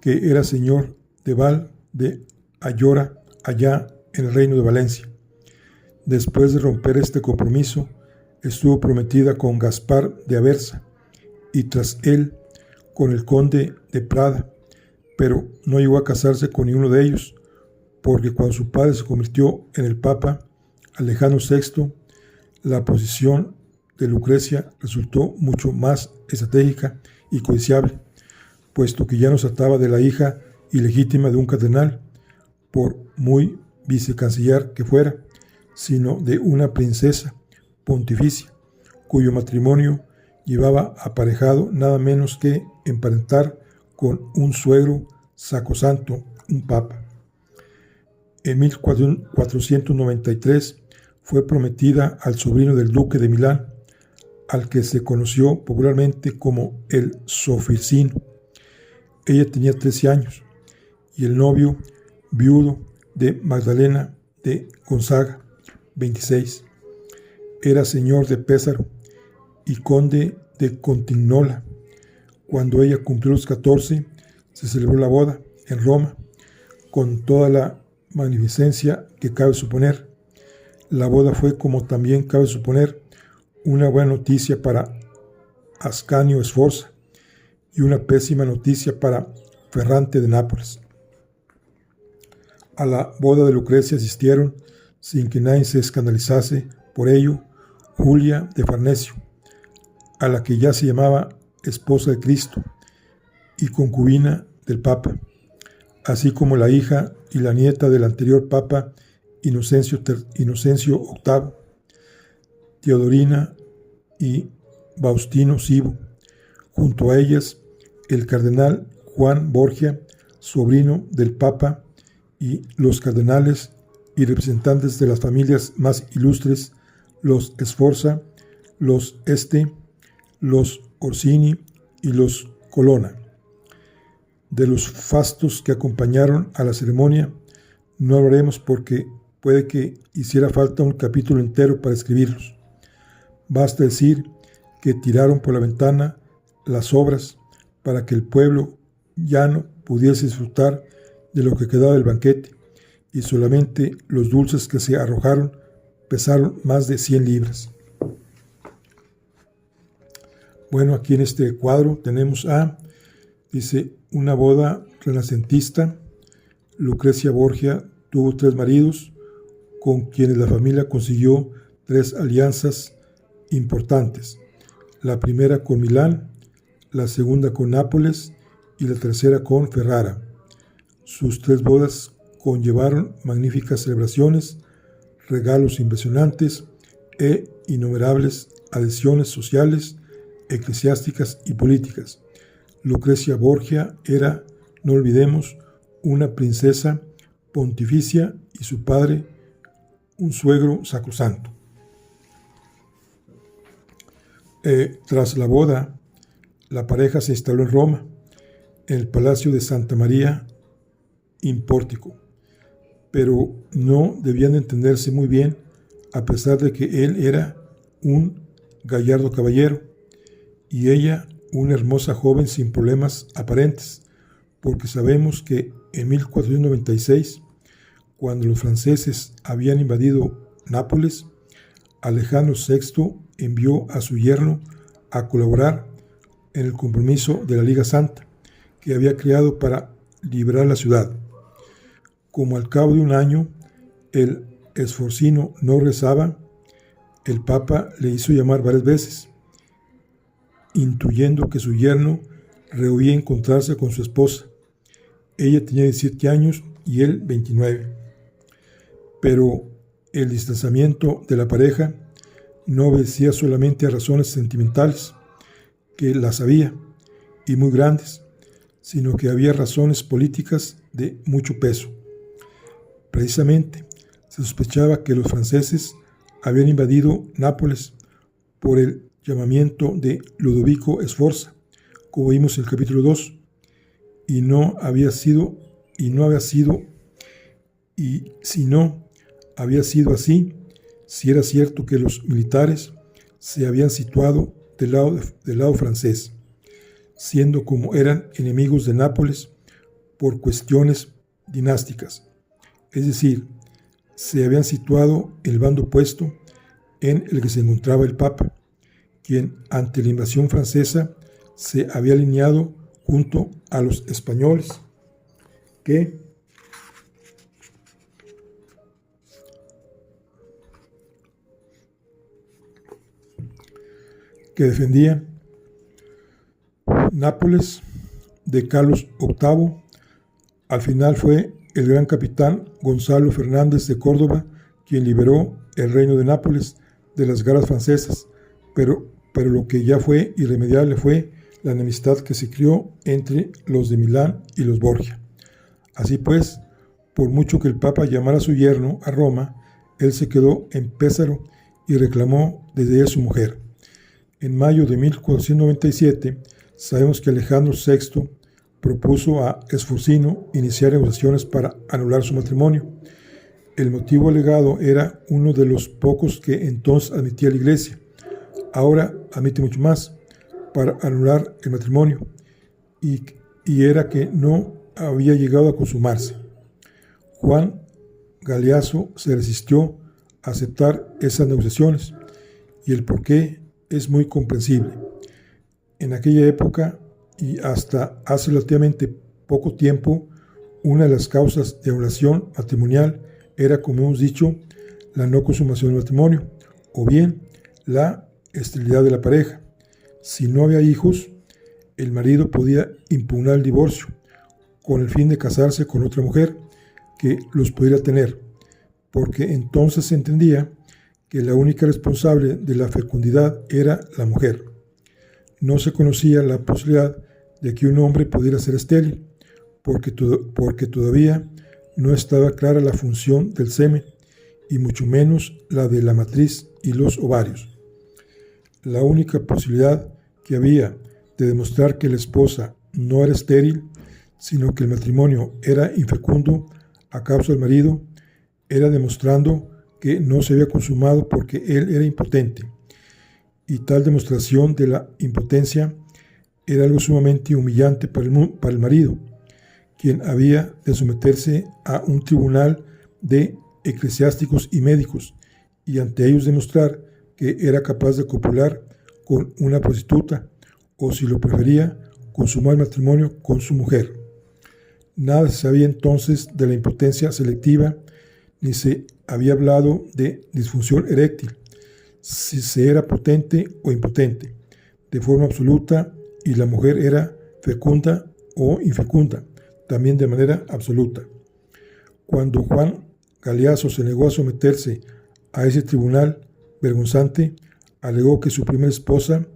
que era señor de Val de Ayora, allá en el reino de Valencia. Después de romper este compromiso, estuvo prometida con Gaspar de Aversa y tras él con el conde de Prada, pero no llegó a casarse con ninguno de ellos, porque cuando su padre se convirtió en el Papa Alejandro VI, la posición de Lucrecia resultó mucho más estratégica y codiciable, puesto que ya no se trataba de la hija ilegítima de un cardenal, por muy vicecanciller que fuera, sino de una princesa pontificia, cuyo matrimonio llevaba aparejado nada menos que emparentar con un suegro sacrosanto, un papa. En 1493 fue prometida al sobrino del duque de Milán, al que se conoció popularmente como el Sofircino. Ella tenía 13 años y el novio, viudo de Magdalena de Gonzaga, 26. Era señor de Pésaro y conde de Contignola. Cuando ella cumplió los 14, se celebró la boda en Roma, con toda la magnificencia que cabe suponer. La boda fue, como también cabe suponer, una buena noticia para Ascanio Sforza y una pésima noticia para Ferrante de Nápoles. A la boda de Lucrecia asistieron, sin que nadie se escandalizase por ello, Julia de Farnesio, a la que ya se llamaba esposa de Cristo y concubina del Papa, así como la hija y la nieta del anterior Papa Inocencio VIII, Teodorina y Faustino Cibo. Junto a ellas, el cardenal Juan Borgia, sobrino del Papa, y los cardenales y representantes de las familias más ilustres, los Sforza, los Este, los Orsini y los Colonna. De los fastos que acompañaron a la ceremonia no hablaremos, porque puede que hiciera falta un capítulo entero para escribirlos. Basta decir que tiraron por la ventana las obras para que el pueblo llano pudiese disfrutar de lo que quedaba del banquete, y solamente los dulces que se arrojaron pesaron más de 100 libras. Bueno, aquí en este cuadro tenemos dice, una boda renacentista. Lucrecia Borgia tuvo 3 maridos, con quienes la familia consiguió 3 alianzas importantes. La primera con Milán, la segunda con Nápoles y la tercera con Ferrara. Sus 3 bodas conllevaron magníficas celebraciones, regalos impresionantes e innumerables adhesiones sociales, eclesiásticas y políticas. Lucrecia Borgia era, no olvidemos, una princesa pontificia y su padre un suegro sacrosanto. Tras la boda, la pareja se instaló en Roma, en el Palacio de Santa María in Pórtico, pero no debían entenderse muy bien, a pesar de que él era un gallardo caballero y ella una hermosa joven sin problemas aparentes, porque sabemos que en 1496, cuando los franceses habían invadido Nápoles, Alejandro VI envió a su yerno a colaborar en el compromiso de la Liga Santa que había creado para liberar la ciudad. Como al cabo de un año el Sforzino no rezaba, el Papa le hizo llamar varias veces, intuyendo que su yerno rehuía encontrarse con su esposa. Ella tenía 17 años y él 29. Pero el distanciamiento de la pareja no obedecía solamente a razones sentimentales, que las había, y muy grandes, sino que había razones políticas de mucho peso. Precisamente, se sospechaba que los franceses habían invadido Nápoles por el llamamiento de Ludovico Sforza, como vimos en el capítulo 2, y si no había sido así, si era cierto que los militares se habían situado del lado francés, siendo como eran enemigos de Nápoles por cuestiones dinásticas, es decir, se habían situado el bando opuesto en el que se encontraba el Papa, quien ante la invasión francesa se había alineado junto a los españoles que defendía Nápoles de Carlos VIII. Al final fue el gran capitán Gonzalo Fernández de Córdoba quien liberó el reino de Nápoles de las garras francesas, pero lo que ya fue irremediable fue la enemistad que se crió entre los de Milán y los Borgia. Así pues, por mucho que el Papa llamara a su yerno a Roma, él se quedó en Pésaro y reclamó desde él su mujer. En mayo de 1497, sabemos que Alejandro VI propuso a Sforzino iniciar negociaciones para anular su matrimonio. El motivo alegado era uno de los pocos que entonces admitía la Iglesia. Ahora admite mucho más para anular el matrimonio, y era que no había llegado a consumarse. Juan Galeazzo se resistió a aceptar esas negociaciones, y el porqué es muy comprensible. En aquella época y hasta hace relativamente poco tiempo, una de las causas de anulación matrimonial era, como hemos dicho, la no consumación del matrimonio, o bien la esterilidad de la pareja. Si no había hijos, el marido podía impugnar el divorcio con el fin de casarse con otra mujer que los pudiera tener, porque entonces se entendía que la única responsable de la fecundidad era la mujer. No se conocía la posibilidad de que un hombre pudiera ser estéril, porque todavía no estaba clara la función del semen, y mucho menos la de la matriz y los ovarios. La única posibilidad que había de demostrar que la esposa no era estéril, sino que el matrimonio era infecundo a causa del marido, era demostrando que no se había consumado porque él era impotente. Y tal demostración de la impotencia era algo sumamente humillante para el marido, quien había de someterse a un tribunal de eclesiásticos y médicos, y ante ellos demostrar que era capaz de copular con una prostituta, o si lo prefería, consumar el matrimonio con su mujer. Nada se sabía entonces de la impotencia selectiva, ni se había hablado de disfunción eréctil, si se era potente o impotente, de forma absoluta, y la mujer era fecunda o infecunda, también de manera absoluta. Cuando Juan Galeazzo se negó a someterse a ese tribunal vergonzante, alegó que su primera esposa,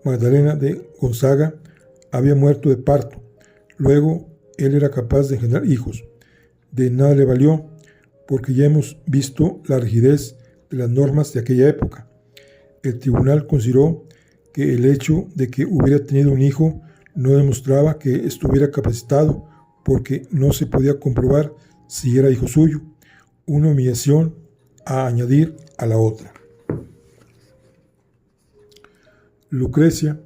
Magdalena de Gonzaga, había muerto de parto. Luego, él era capaz de engendrar hijos. De nada le valió, porque ya hemos visto la rigidez de las normas de aquella época. El tribunal consideró que el hecho de que hubiera tenido un hijo no demostraba que estuviera capacitado, porque no se podía comprobar si era hijo suyo, una humillación a añadir a la otra. Lucrecia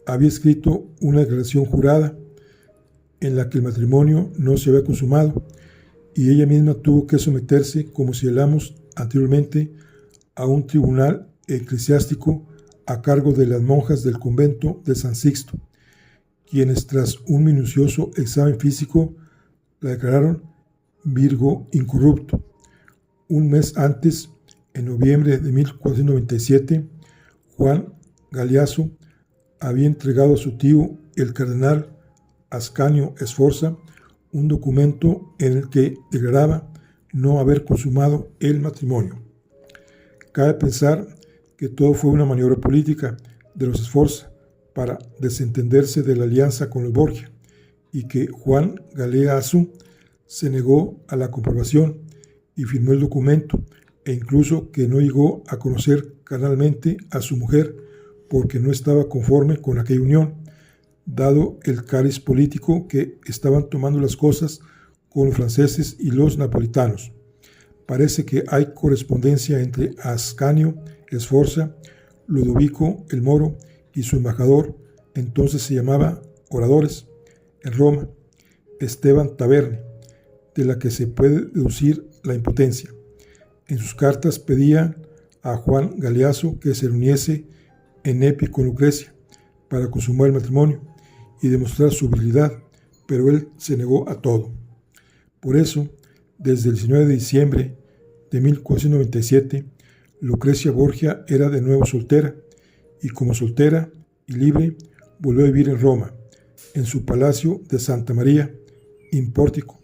había escrito una declaración jurada en la que el matrimonio no se había consumado, y ella misma tuvo que someterse, como señalamos anteriormente, a un tribunal eclesiástico a cargo de las monjas del convento de San Sixto, quienes tras un minucioso examen físico la declararon Virgo incorrupto. Un mes antes, en noviembre de 1497, Juan Galeazzo había entregado a su tío, el cardenal Ascanio Sforza, un documento en el que declaraba no haber consumado el matrimonio. Cabe pensar que todo fue una maniobra política de los Sforza para desentenderse de la alianza con los Borgia, y que Juan Galeazzo se negó a la comprobación y firmó el documento, e incluso que no llegó a conocer carnalmente a su mujer porque no estaba conforme con aquella unión, dado el cariz político que estaban tomando las cosas con los franceses y los napolitanos. Parece que hay correspondencia entre Ascanio Sforza, Ludovico el Moro y su embajador, entonces se llamaba Oradores, en Roma, Esteban Taverne, de la que se puede deducir la impotencia. En sus cartas pedía a Juan Galeazzo que se reuniese en Nepi con Lucrecia para consumar el matrimonio y demostrar su virilidad, pero él se negó a todo. Por eso, desde el 19 de diciembre de 1497, Lucrecia Borgia era de nuevo soltera, y como soltera y libre volvió a vivir en Roma, en su palacio de Santa María, in Pórtico,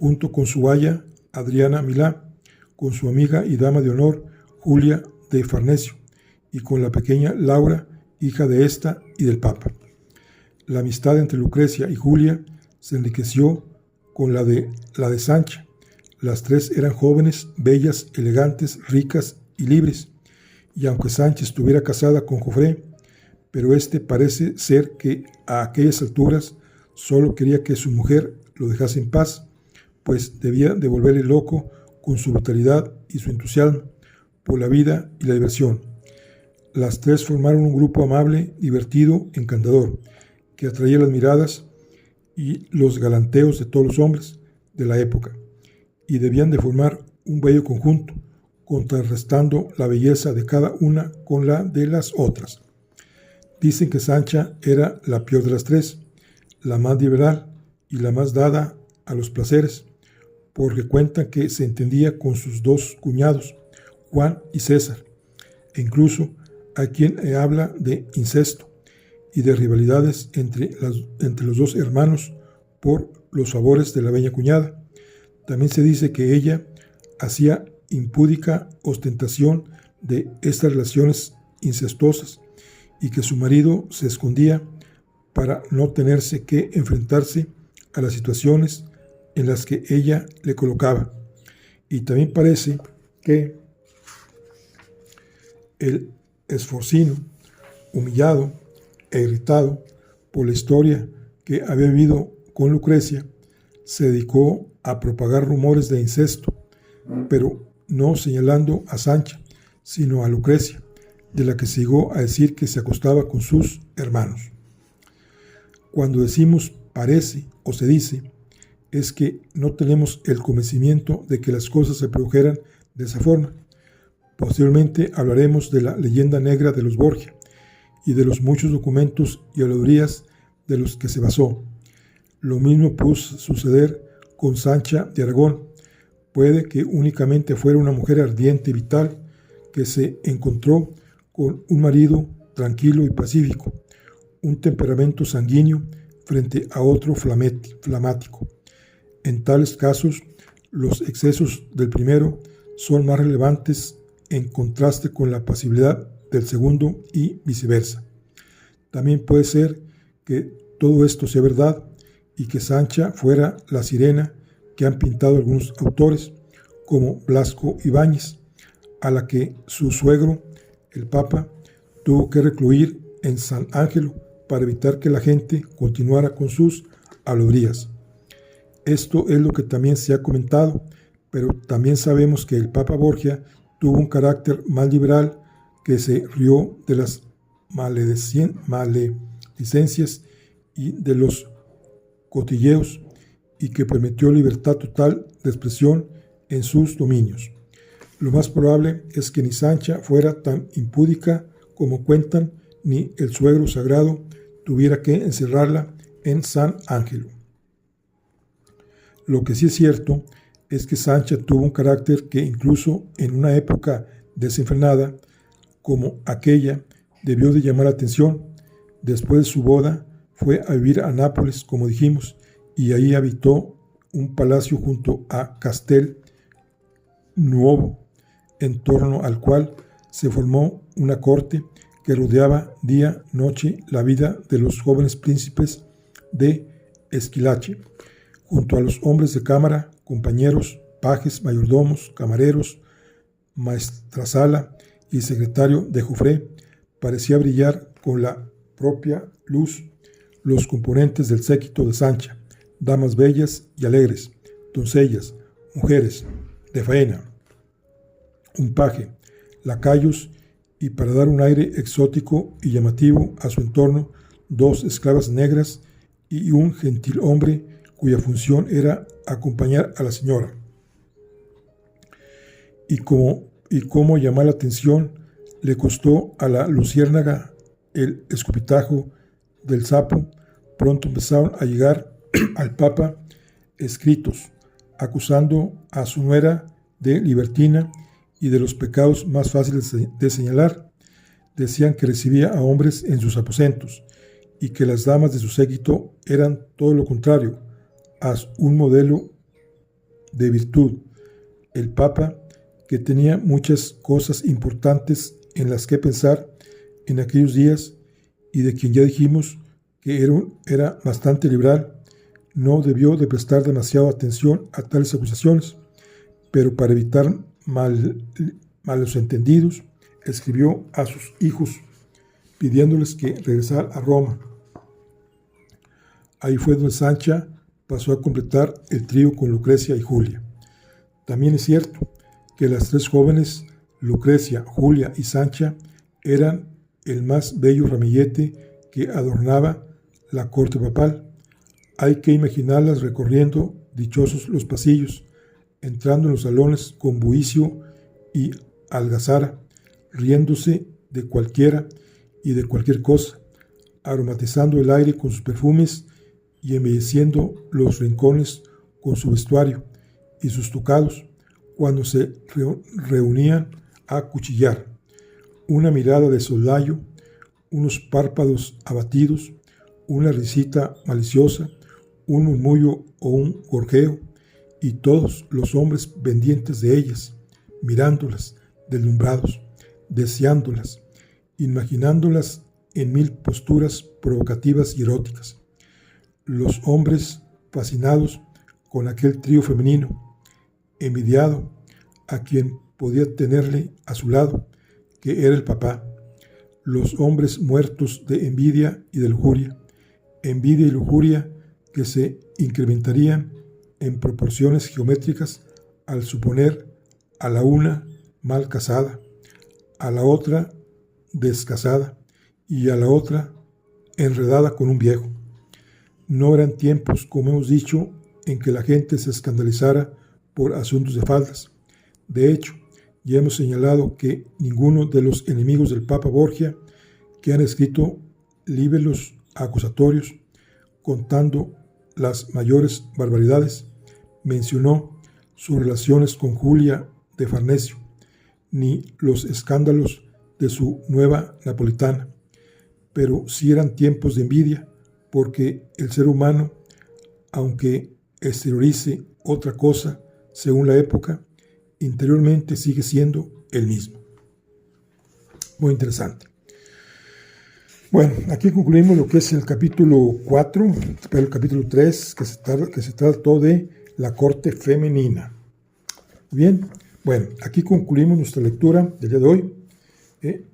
junto con su aya Adriana Milá, con su amiga y dama de honor Julia de Farnesio, y con la pequeña Laura, hija de esta y del Papa. La amistad entre Lucrecia y Julia se enriqueció con la de Sancha. Las tres eran jóvenes, bellas, elegantes, ricas y libres, y aunque Sancha estuviera casada con Jofré, pero este parece ser que a aquellas alturas solo quería que su mujer lo dejase en paz, pues debía de volverle loco con su brutalidad y su entusiasmo por la vida y la diversión. Las tres formaron un grupo amable, divertido, encantador, que atraía las miradas y los galanteos de todos los hombres de la época, y debían de formar un bello conjunto, contrarrestando la belleza de cada una con la de las otras. Dicen que Sancha era la peor de las tres, la más liberal y la más dada a los placeres, porque cuentan que se entendía con sus dos cuñados, Juan y César, e incluso hay quien habla de incesto y de rivalidades entre los dos hermanos por los favores de la bella cuñada. También se dice que ella hacía impúdica ostentación de estas relaciones incestuosas y que su marido se escondía para no tenerse que enfrentarse a las situaciones en las que ella le colocaba. Y también parece que el Sforzino, humillado e irritado por la historia que había vivido con Lucrecia, se dedicó a propagar rumores de incesto, pero no señalando a Sancha, sino a Lucrecia, de la que se llegó a decir que se acostaba con sus hermanos. Cuando decimos parece o se dice, es que no tenemos el convencimiento de que las cosas se produjeran de esa forma. Posteriormente hablaremos de la leyenda negra de los Borgia y de los muchos documentos y habladurías de los que se basó. Lo mismo pudo suceder con Sancha de Aragón. Puede que únicamente fuera una mujer ardiente y vital que se encontró con un marido tranquilo y pacífico, un temperamento sanguíneo frente a otro flamático. En tales casos, los excesos del primero son más relevantes en contraste con la pasividad del segundo y viceversa. También puede ser que todo esto sea verdad y que Sancha fuera la sirena que han pintado algunos autores, como Blasco Ibáñez, a la que su suegro, el Papa, tuvo que recluir en San Ángelo para evitar que la gente continuara con sus habladurías. Esto es lo que también se ha comentado, pero también sabemos que el Papa Borgia tuvo un carácter más liberal, que se rió de las maledicencias y de los cotilleos, y que permitió libertad total de expresión en sus dominios. Lo más probable es que ni Sancha fuera tan impúdica como cuentan, ni el suegro sagrado tuviera que encerrarla en San Ángelo. Lo que sí es cierto es que Sancha tuvo un carácter que incluso en una época desenfrenada como aquella debió de llamar la atención. Después de su boda fue a vivir a Nápoles, como dijimos, y ahí habitó un palacio junto a Castel Nuovo, en torno al cual se formó una corte que rodeaba día, noche la vida de los jóvenes príncipes de Esquilache, junto a los hombres de cámara, compañeros, pajes, mayordomos, camareros, maestrasala y secretario de Jufré. Parecía brillar con la propia luz los componentes del séquito de Sancha, damas bellas y alegres, doncellas, mujeres de faena, un paje, lacayos, y para dar un aire exótico y llamativo a su entorno, 2 esclavas negras y un gentil hombre cuya función era acompañar a la señora. Y cómo llamar la atención le costó a la luciérnaga el escupitajo del sapo. Pronto empezaron a llegar al Papa escritos acusando a su nuera de libertina y de los pecados más fáciles de señalar. Decían que recibía a hombres en sus aposentos y que las damas de su séquito eran todo lo contrario, a un modelo de virtud. El Papa, que tenía muchas cosas importantes en las que pensar en aquellos días y de quien ya dijimos que era bastante liberal, no debió de prestar demasiada atención a tales acusaciones, pero para evitar malos entendidos, escribió a sus hijos pidiéndoles que regresaran a Roma. Ahí fue donde Sancha pasó a completar el trío con Lucrecia y Julia. También es cierto que las 3 jóvenes, Lucrecia, Julia y Sancha, eran el más bello ramillete que adornaba la corte papal. Hay que imaginarlas recorriendo dichosos los pasillos, entrando en los salones con bullicio y algazara, riéndose de cualquiera y de cualquier cosa, aromatizando el aire con sus perfumes y embelleciendo los rincones con su vestuario y sus tocados, cuando se reunían a cuchillar. Una mirada de soslayo, unos párpados abatidos, una risita maliciosa, un murmullo o un gorjeo, y todos los hombres pendientes de ellas, mirándolas, deslumbrados, deseándolas, imaginándolas en 1000 posturas provocativas y eróticas. Los hombres fascinados con aquel trío femenino, envidiado a quien podía tenerle a su lado, que era el papá. Los hombres muertos de envidia y de lujuria, envidia y lujuria que se incrementarían en proporciones geométricas al suponer a la una mal casada, a la otra descasada y a la otra enredada con un viejo. No eran tiempos, como hemos dicho, en que la gente se escandalizara por asuntos de faldas. De hecho, ya hemos señalado que ninguno de los enemigos del Papa Borgia, que han escrito libelos acusatorios contando las mayores barbaridades, mencionó sus relaciones con Julia de Farnesio, ni los escándalos de su nueva napolitana. Pero sí eran tiempos de envidia, porque el ser humano, aunque exteriorice otra cosa según la época, interiormente sigue siendo el mismo. Muy interesante. Bueno, aquí concluimos lo que es el capítulo 4, el capítulo 3, que se trató de la corte femenina. Bien, bueno, aquí concluimos nuestra lectura del día de hoy.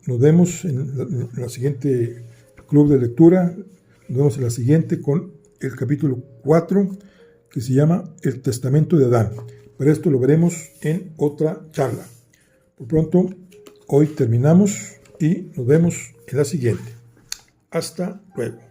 Nos vemos en la siguiente club de lectura. Nos vemos en la siguiente con el capítulo 4, que se llama El Testamento de Adán. Pero esto lo veremos en otra charla. Por pronto, hoy terminamos y nos vemos en la siguiente. Hasta luego.